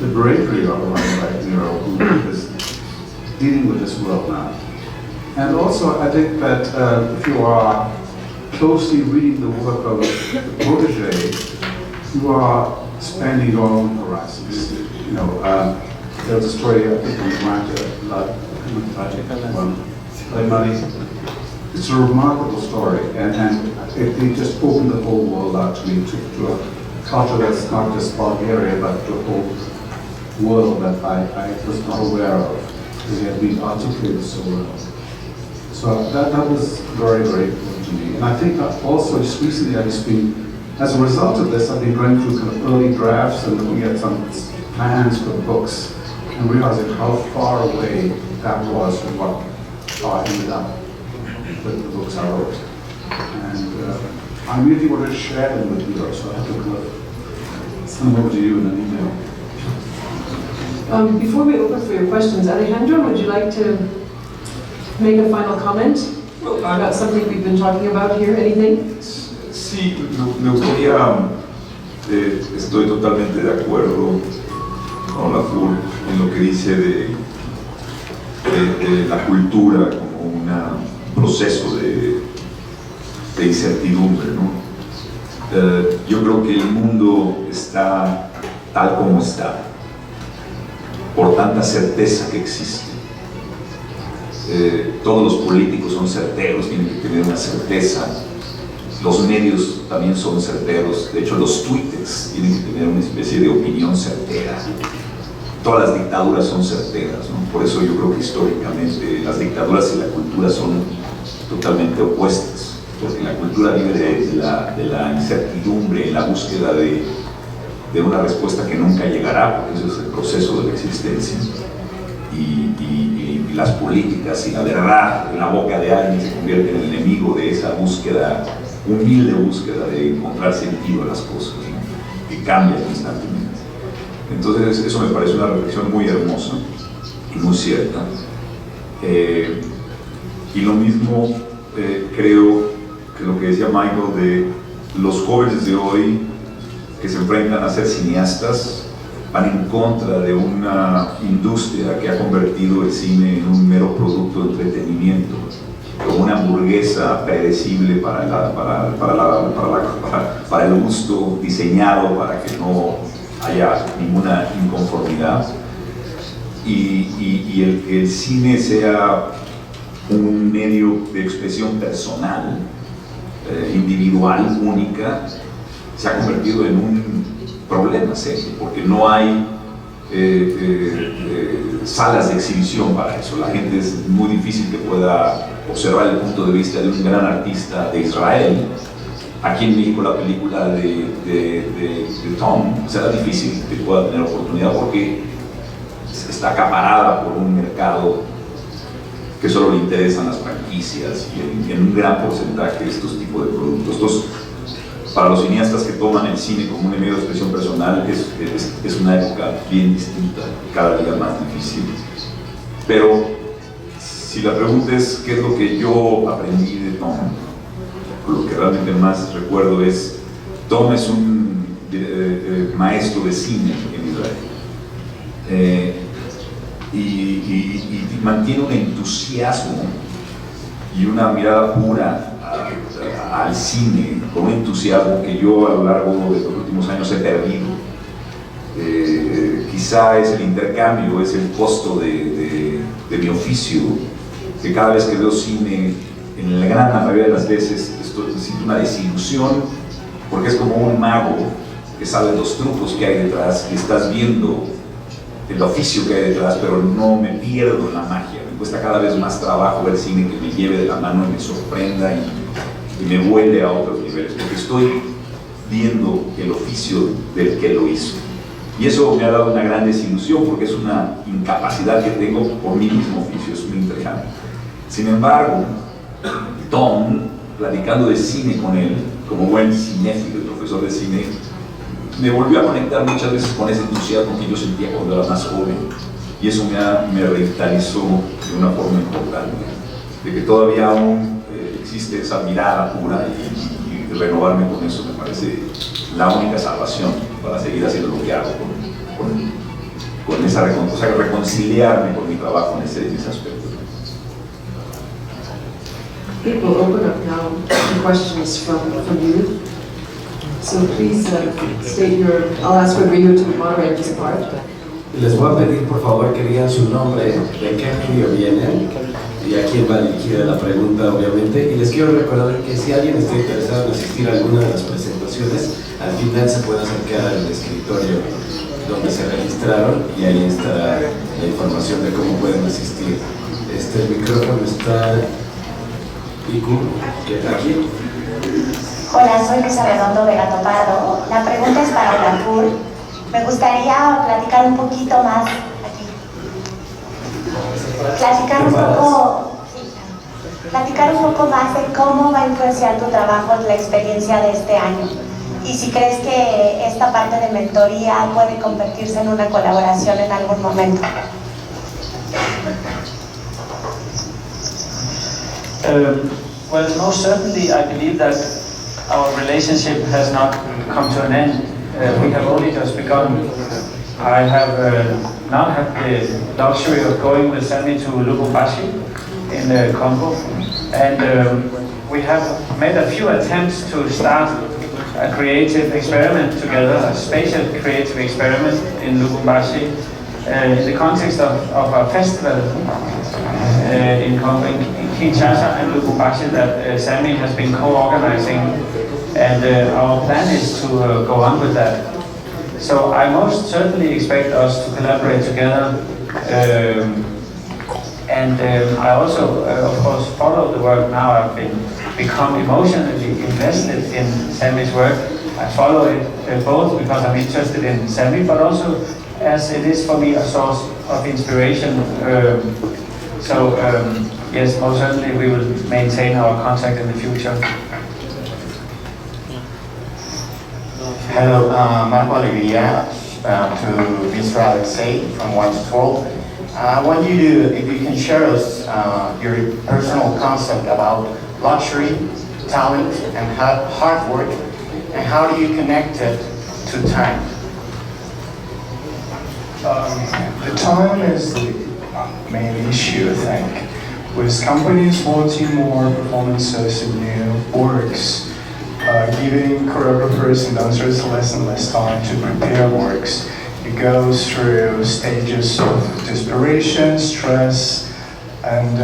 the bravery of a writer like Miro, who is dealing with this world now. And also, I think that if you are closely reading the work of Protégé, you are expanding your own horizons. You know, there's a story I think on Money. It's a remarkable story, and it just opened the whole world out to me, to a culture that's not just Bulgaria, but to a whole world that I was not aware of, because it had been articulated so well. So that was very, very important. to me. And I think that also just recently I've just been, as a result of this, I've been going through kind of early drafts and looking at some plans for books and realizing how far away that was from what I ended up with the books I wrote. And I really wanted to share them with you, so I have to kind of send them over to you in an email. Before we open for your questions, Alejandro, would you like to make a final comment about something we've been talking about here? Anything? Sí, me gustaría, estoy totalmente de acuerdo con la FUR en lo que dice de la cultura como un proceso de incertidumbre, ¿no? Yo creo que el mundo está tal como está, por tanta certeza que existe. Todos los políticos son certeros, tienen que tener una certeza. Los medios también son certeros. De hecho, los tweets tienen que tener una especie de opinión certera. Todas las dictaduras son certeras, ¿no? Por eso yo creo que históricamente las dictaduras y la cultura son totalmente opuestas, porque la cultura vive de la incertidumbre, la búsqueda de una respuesta que nunca llegará, porque eso es el proceso de la existencia. Y las políticas y la verdad en la boca de alguien se convierte en el enemigo de esa búsqueda, humilde búsqueda de encontrar sentido a las cosas, ¿no? Que cambian constantemente. Entonces eso me parece una reflexión muy hermosa y muy cierta. Y lo mismo creo que lo que decía Michael de los jóvenes de hoy que se enfrentan a ser cineastas van en contra de una industria que ha convertido el cine en un mero producto de entretenimiento, como una hamburguesa predecible para el gusto, diseñado para que no haya ninguna inconformidad, y el que el cine sea un medio de expresión personal, individual, única, se ha convertido en un problema serio, porque no hay salas de exhibición para eso. La gente es muy difícil que pueda observar el punto de vista de un gran artista de Israel. Aquí en México la película de Tom será difícil que pueda tener oportunidad porque está acaparada por un mercado que solo le interesan las franquicias y en un gran porcentaje de estos tipos de productos. Entonces, para los cineastas que toman el cine como un medio de expresión personal es una época bien distinta, cada día más difícil. Pero si la pregunta es qué es lo que yo aprendí de Tom, lo que realmente más recuerdo es Tom es un maestro de cine en Israel, y mantiene un entusiasmo y una mirada pura al cine, con un entusiasmo que yo a lo largo de los últimos años he perdido. Quizá es el intercambio, es el costo de mi oficio, que cada vez que veo cine, en la gran mayoría de las veces siento una desilusión, porque es como un mago que sabe los trucos que hay detrás, que estás viendo el oficio que hay detrás, pero no me pierdo en la magia. Me cuesta cada vez más trabajo ver cine que me lleve de la mano y me sorprenda y me vuele a otros niveles, porque estoy viendo el oficio del que lo hizo. Y eso me ha dado una gran desilusión, porque es una incapacidad que tengo por mi mismo oficio, es muy interesante. Sin embargo, Tom, platicando de cine con él, como buen cinéfilo y profesor de cine, me volvió a conectar muchas veces con ese entusiasmo que yo sentía cuando era más joven, y eso me revitalizó de una forma importante, de que todavía aún existe esa mirada pura, y renovarme con eso me parece la única salvación para seguir haciendo lo que hago con esa reconciliarme con mi trabajo en ese aspecto. People open up now to questions from you. So please state your, I'll ask Rodrigo to moderate this part. Les voy a pedir por favor que digan su nombre, de qué medio vienen y a quién va dirigida la pregunta, obviamente. Y les quiero recordar que si alguien está interesado en asistir a alguna de las presentaciones, al final se puede acercar al escritorio donde se registraron y ahí estará la información de cómo pueden asistir. El micrófono está Y que aquí. Hola, soy Luisa Redondo de Gato Pardo. La pregunta es para Olafur. Me gustaría platicar un poquito más aquí. Platicar un poco más de cómo va a influenciar tu trabajo la experiencia de este año. Y si crees que esta parte de mentoría puede convertirse en una colaboración en algún momento. Well, most certainly I believe that our relationship has not come to an end. We have only just begun. I have now have the luxury of going with Sammy to Lubumbashi in Congo, and we have made a few attempts to start a creative experiment together, a spatial creative experiment in Lubumbashi, in the context of a festival in Congo, in Kinshasa and Lubumbashi that Sammy has been co-organizing, and our plan is to go on with that. So I most certainly expect us to collaborate together, and I also, of course, follow the work now. I've become emotionally invested in Sammy's work. I follow it both because I'm interested in Sammy, but also as it is for me a source of inspiration. Yes, most certainly we will maintain our contact in the future. Hello, Marco Alegría to Mr. Alexei from 1 to 12. If you can share us your personal concept about luxury, talent, and hard work, and how do you connect it to time? The time is the main issue, I think. With companies wanting more performances and new works, giving choreographers and dancers less and less time to prepare works. It goes through stages of desperation, stress, and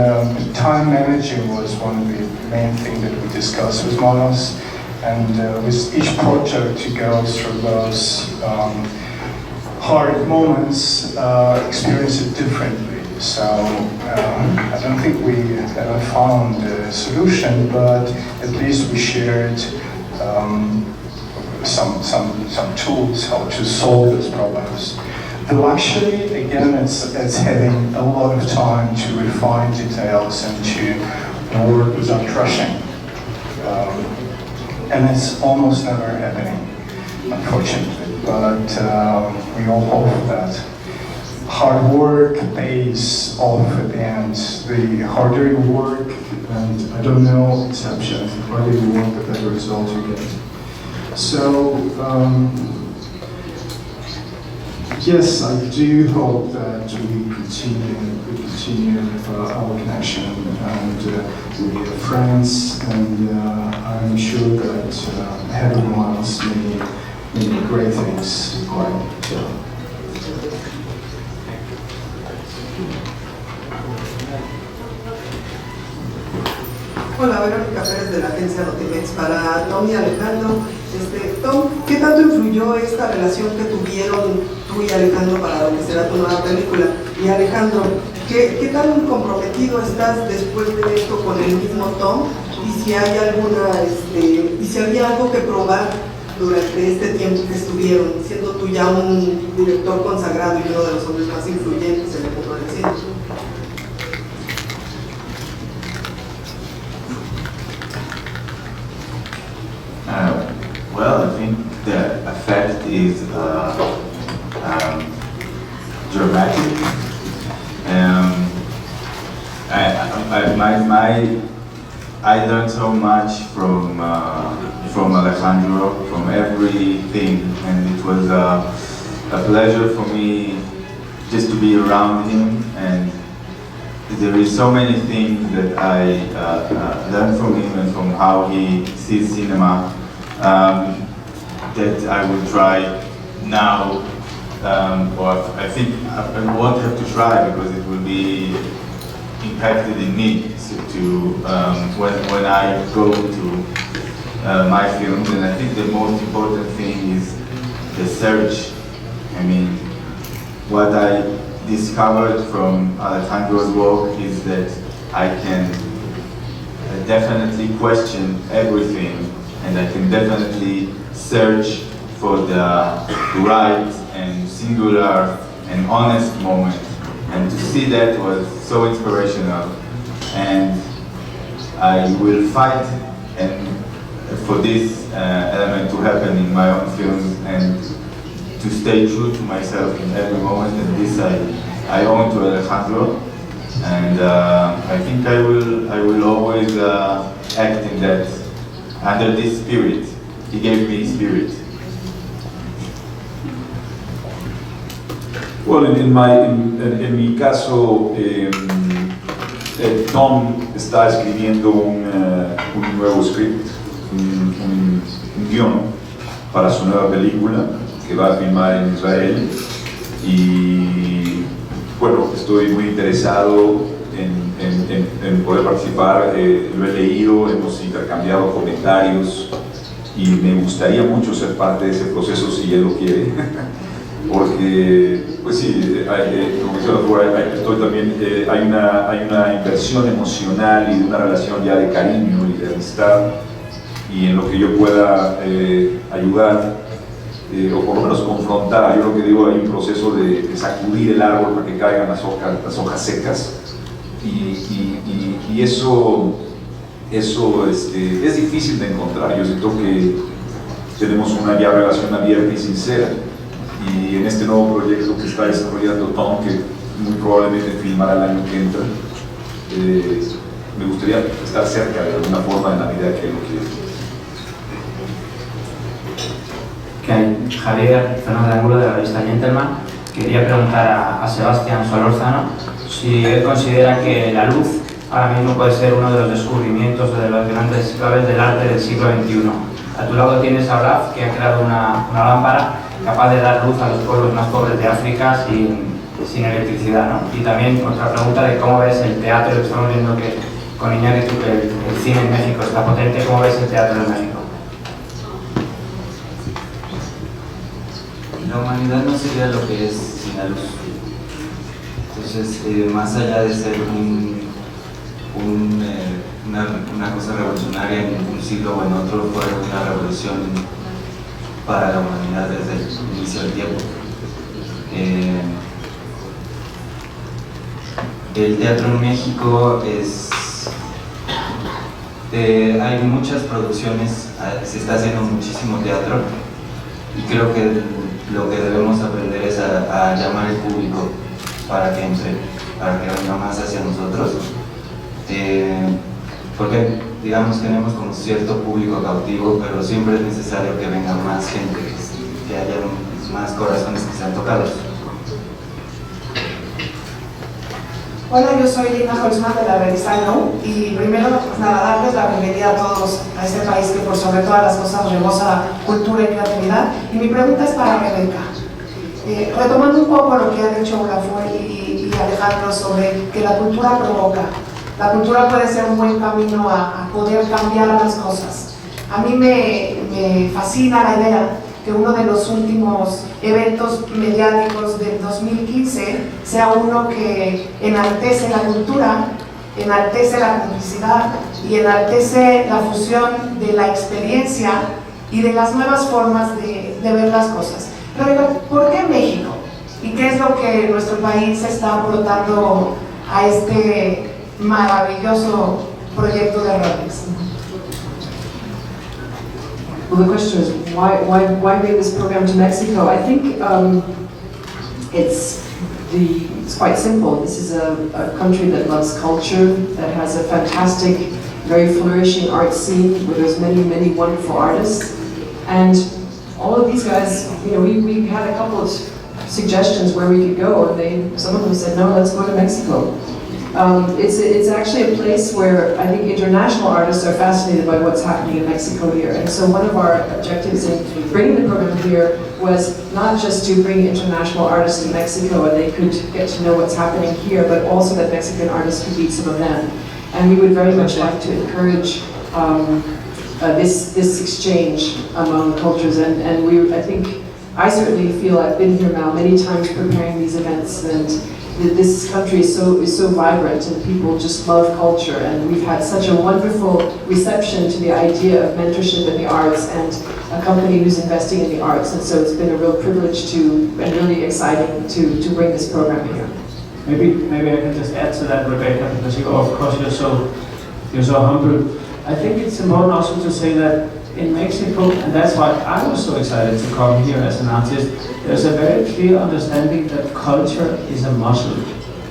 time managing was one of the main things that we discussed with models. And with each project, it goes through those hard moments, experience it differently. So I don't think we ever found a solution, but at least we shared some tools how to solve those problems. The luxury, again, it's having a lot of time to refine details and to work without rushing. And it's almost never happening, unfortunately, but we all hope for that. Hard work pays off at the end. The harder you work, and I don't know exceptions, the harder you work, the better result you get. So, yes, I do hope that we continue our connection, and we are friends, and I'm sure that ahead of miles many great things quite. Hola, Verónica Pérez de la agencia Rolex para Tom y Alejandro. Tom, ¿qué tanto influyó esta relación que tuvieron tú y Alejandro para lo que será tu nueva película? Y Alejandro, ¿qué tan comprometido estás después de esto con el mismo Tom? Y si hay y si había algo que probar durante este tiempo que estuvieron, siendo tú ya un director consagrado y uno de los hombres más influyentes en el mundo del cine. Well, I think the effect is dramatic. I learned so much from Alejandro, from everything, and it was a pleasure for me just to be around him. And there is so many things that I learned from him and from how he sees cinema. That I will try now, or I think I won't have to try because it will be impacted in me when I go to my films. And I think the most important thing is the search. I mean, what I discovered from Alejandro's work is that I can definitely question everything, and I can definitely search for the right and singular and honest moment. And to see that was so inspirational, and I will fight and for this element to happen in my own films, and to stay true to myself in every moment. And this I owe to Alejandro, and I think I will always act in that, under this spirit. He gave me spirit. Well, en mi caso, Tom está escribiendo un nuevo script, un guión para su nueva película que va a filmar en Israel, y bueno, estoy muy interesado en poder participar. Lo he leído, hemos intercambiado comentarios y me gustaría mucho ser parte de ese proceso si él lo quiere. Porque, pues sí, como decía afuera, hay una inversión emocional y una relación ya de cariño y de amistad, y en lo que yo pueda ayudar, o por lo menos confrontar. Yo lo que digo, hay un proceso de sacudir el árbol para que caigan las hojas secas, y eso es difícil de encontrar. Yo siento que tenemos una ya relación abierta y sincera. Y en este nuevo proyecto que está desarrollando Tom, que muy probablemente filmará el año que entra, me gustaría estar cerca de alguna forma en la medida que él lo quiere. Javier Fernández de Angulo, de la revista Gentleman. Quería preguntar a Sebastián Solórzano si él considera que la luz ahora mismo puede ser uno de los descubrimientos o de las grandes claves del arte del siglo XXI. A tu lado tienes a Olaf, que ha creado una lámpara capaz de dar luz a los pueblos más pobres de África sin electricidad, ¿no? Y también otra pregunta de cómo ves el teatro. Estamos viendo que con Iñarritú el cine en México está potente. ¿Cómo ves el teatro en México? La humanidad no sería lo que es sin la luz. Entonces, más allá de ser una cosa revolucionaria en un siglo o en otro, fue una revolución para la humanidad desde el inicio del tiempo. El teatro en México hay muchas producciones, se está haciendo muchísimo teatro, y creo que lo que debemos aprender es a llamar al público para que entre, para que venga más hacia nosotros, porque digamos tenemos como cierto público cautivo, pero siempre es necesario que venga más gente, que haya más corazones que sean tocados. Hola, yo soy Lina Holzman de la revista No, y primero, pues nada, darles la bienvenida a todos a este país que por sobre todas las cosas rebosa cultura y creatividad. Y mi pregunta es para Rebeca. Retomando un poco lo que ha dicho Olaf y Alejandro sobre que la cultura provoca. La cultura puede ser un buen camino a poder cambiar las cosas. A mí me fascina la idea que uno de los últimos eventos mediáticos del 2015 sea uno que enaltece la cultura, enaltece la complicidad y enaltece la fusión de la experiencia y de las nuevas formas de ver las cosas. Pero, ¿por qué México? ¿Y qué es lo que nuestro país está aportando a este maravilloso proyecto de Rolex? Well, the question is, why bring this program to Mexico? I think it's quite simple. This is a country that loves culture, that has a fantastic, very flourishing art scene where there's many, many wonderful artists. And all of these guys, you know, we had a couple of suggestions where we could go, and some of them said, no, let's go to Mexico. It's actually a place where I think international artists are fascinated by what's happening in Mexico here. And so one of our objectives in bringing the program here was not just to bring international artists to Mexico and they could get to know what's happening here, but also that Mexican artists could meet some of them. And we would very much like to encourage this exchange among cultures. And I think I certainly feel I've been here now many times preparing these events, and this country is so vibrant, and people just love culture, and we've had such a wonderful reception to the idea of mentorship in the arts and a company who's investing in the arts, and so it's been a real privilege and really exciting to bring this program here. Maybe I can just add to that, Rebecca, because of course you're so humble. I think it's important also to say that in Mexico, and that's why I was so excited to come here as an artist, there's a very clear understanding that culture is a muscle.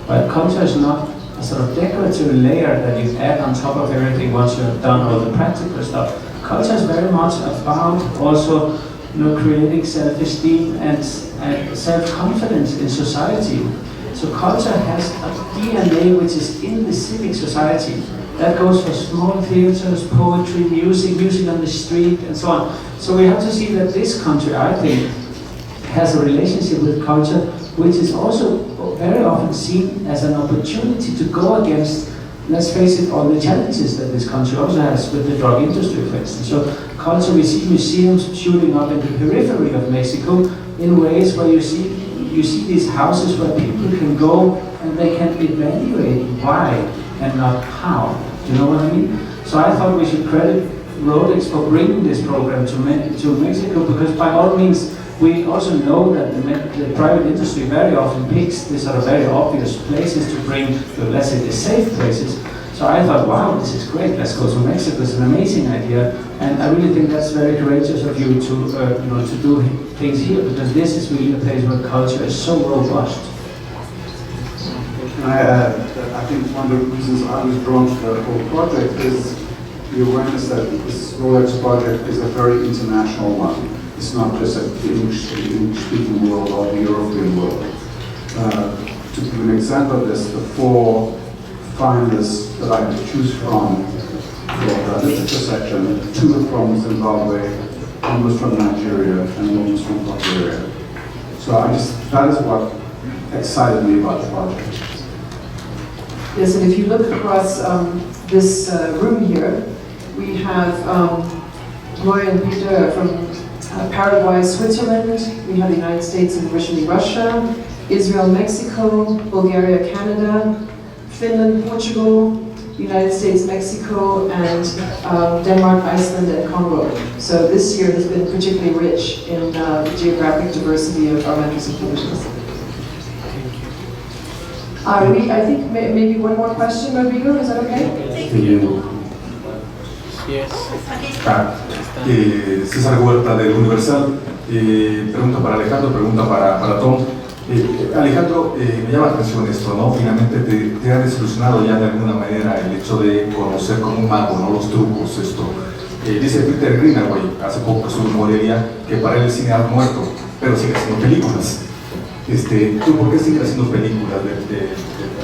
Right? Culture is not a sort of decorative layer that you add on top of everything once you have done all the practical stuff. Culture is very much about also creating self-esteem and self-confidence in society. So culture has a DNA which is in the civic society. That goes for small theaters, poetry, music on the street, and so on. So we have to see that this country, I think, has a relationship with culture which is also very often seen as an opportunity to go against, let's face it, all the challenges that this country also has with the drug industry, for instance. So culture, we see museums shooting up in the periphery of Mexico in ways where you see these houses where people can go and they can evaluate why and not how. Do you know what I mean? So I thought we should credit Rolex for bringing this program to Mexico, because by all means we also know that the private industry very often picks these sort of very obvious places to bring to, let's say, the safe places. So I thought, wow, this is great, let's go to Mexico, it's an amazing idea, and I really think that's very courageous of you to do things here, because this is really a place where culture is so robust. Can I add that I think one of the reasons I was drawn to the whole project is the awareness that this Rolex project is a very international one. It's not just the English-speaking world or the European world. To give an example of this, the 4 finalists that I had to choose from for the literature section, 2 were from Zimbabwe, 1 was from Nigeria, and 1 was from Bulgaria. So that is what excited me about the project. Yes, and if you look across this room here, we have Roy and Peter from Paraguay, Switzerland, we have the United States and originally Russia, Israel, Mexico, Bulgaria, Canada, Finland, Portugal, United States, Mexico, and Denmark, Iceland, and Congo. So this year has been particularly rich in the geographic diversity of our mentors and collegians. I think maybe one more question, Rodrigo, is that okay? Thank you. Yes. César Huerta del Universal, pregunta para Alejandro, pregunta para Tom. Alejandro, me llama la atención esto, ¿no? Finalmente te ha desilusionado ya de alguna manera el hecho de conocer como un mago, ¿no? Los trucos, esto. Dice Peter Greenaway, hace poco su Morelia, que para él el cine ha muerto, pero sigue haciendo películas. ¿Tú por qué sigues haciendo películas?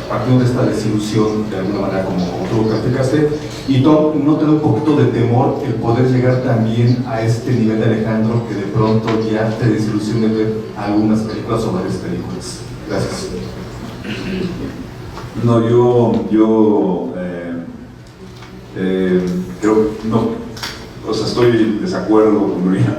Partiendo de esta desilusión, de alguna manera, como tú lo calificaste, y Tom, ¿no te da un poquito de temor el poder llegar también a este nivel de Alejandro, que de pronto ya te desilusione ver algunas películas o varias películas? Gracias. No, yo creo, no, o sea, estoy en desacuerdo con Marina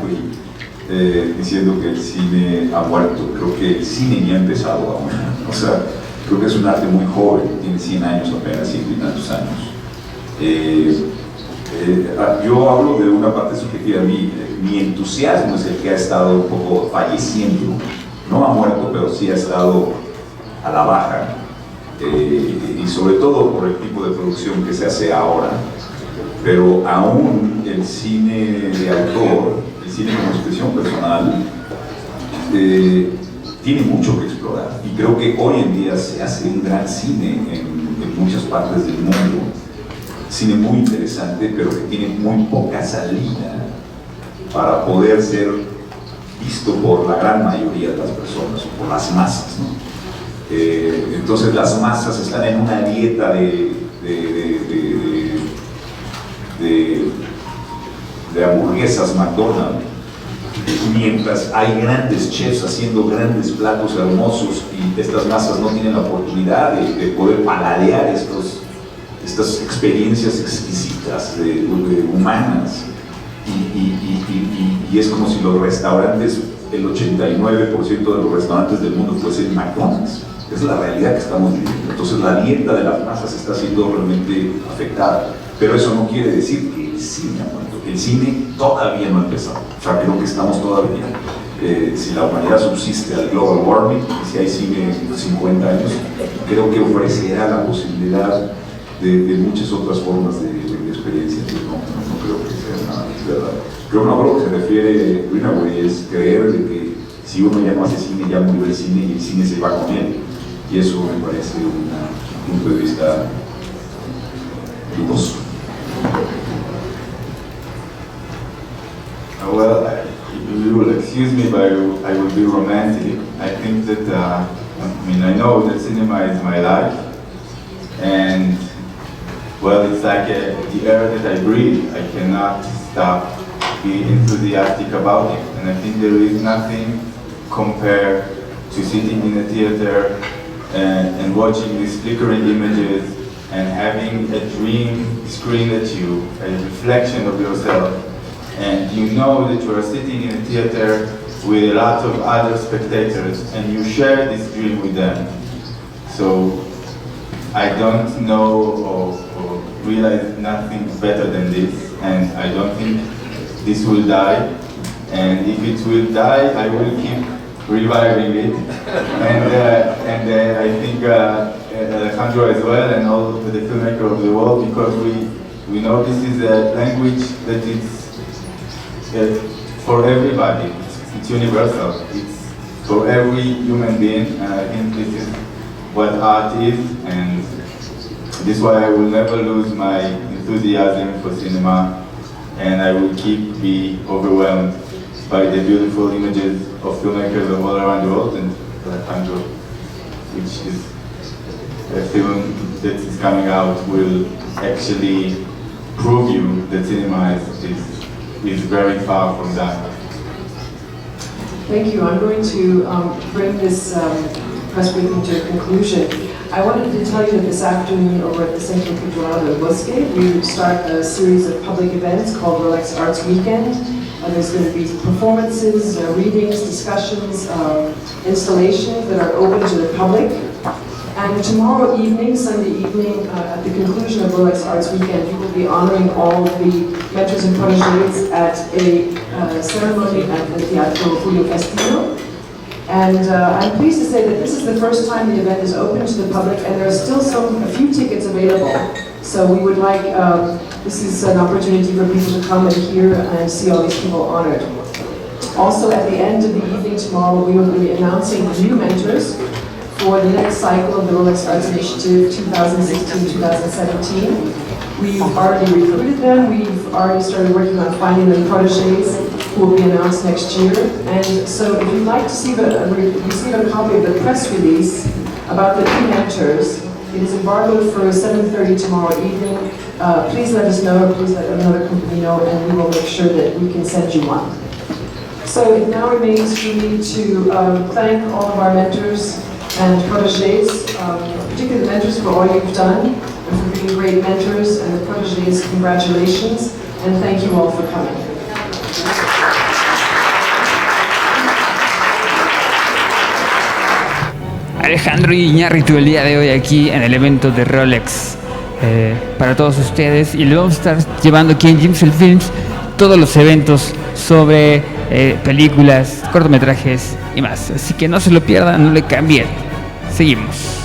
diciendo que el cine ha muerto. Creo que el cine ni ha empezado aún. O sea, creo que es un arte muy joven, tiene 100 años apenas, 100 y tantos años. Yo hablo de una parte subjetiva. Mi entusiasmo es el que ha estado un poco falleciendo. No ha muerto, pero sí ha estado a la baja. Y sobre todo por el tipo de producción que se hace ahora. Pero aún el cine de autor, el cine como expresión personal, tiene mucho que explorar, y creo que hoy en día se hace un gran cine en muchas partes del mundo, cine muy interesante, pero que tiene muy poca salida para poder ser visto por la gran mayoría de las personas, o por las masas, ¿no? Entonces las masas están en una dieta de hamburguesas McDonald's, mientras hay grandes chefs haciendo grandes platos hermosos, y estas masas no tienen la oportunidad de poder paladear estas experiencias exquisitas, humanas, y es como si los restaurantes el 89% de los restaurantes del mundo puede ser McDonald's. Es la realidad que estamos viviendo. Entonces la dieta de las masas está siendo realmente afectada. Pero eso no quiere decir que el cine ha muerto. El cine todavía no ha empezado. O sea, creo que estamos todavía. Si la humanidad subsiste al global warming, y si hay cine en 50 años, creo que ofrecerá la posibilidad de muchas otras formas de experiencia. No creo que sea nada verdad. Creo que lo que se refiere Greenaway es creer de que si uno ya no hace cine, ya murió el cine y el cine se va con él. Y eso me parece un punto de vista dudoso. Well, if you will excuse me, but I will be romantic. I think that, I know that cinema is my life, and well, it's like the air that I breathe. I cannot stop being enthusiastic about it, and I think there is nothing compared to sitting in a theater and watching these flickering images and having a dream screen at you, a reflection of yourself, and you know that you are sitting in a theater with a lot of other spectators and you share this dream with them. So I don't know or realize nothing better than this, and I don't think this will die, and if it will die, I will keep reviving it, and I think Alejandro as well, and all the filmmakers of the world, because we know this is a language that is for everybody. It's universal. It's for every human being, and I think this is what art is, and this is why I will never lose my enthusiasm for cinema, and I will keep be overwhelmed by the beautiful images of filmmakers of all around the world, and Alejandro, which is a film that is coming out, will actually prove you that cinema is very far from that. Thank you. I'm going to bring this press briefing to a conclusion. I wanted to tell you that this afternoon over at the Centro Cultural del Bosque, we would start a series of public events called Rolex Arts Weekend. There's going to be performances, readings, discussions, installations that are open to the public. And tomorrow evening, Sunday evening, at the conclusion of Rolex Arts Weekend, we will be honoring all of the mentors and protégés at a ceremony at the Teatro Julio Castillo. And I'm pleased to say that this is the first time the event is open to the public, and there are still a few tickets available. So we would like, this is an opportunity for people to come and hear and see all these people honored. Also, at the end of the evening tomorrow, we will be announcing the new mentors for the next cycle of the Rolex Arts Initiative 2016-2017. We've already recruited them, we've already started working on finding the protégés who will be announced next year. And so if you'd like to receive a copy of the press release about the new mentors, it is embargoed for 7:30 tomorrow evening. Please let us know, or please let another company know, and we will make sure that we can send you one. So it now remains for me to thank all of our mentors and protégés, particularly the mentors for all you've done, and for being great mentors, and the protégés, congratulations, and thank you all for coming. Alejandro y Iñarritú el día de hoy aquí en el evento de Rolex para todos ustedes, y le vamos a estar llevando aquí en Jimsel Films todos los eventos sobre películas, cortometrajes y más, así que no se lo pierdan, no le cambien. Seguimos.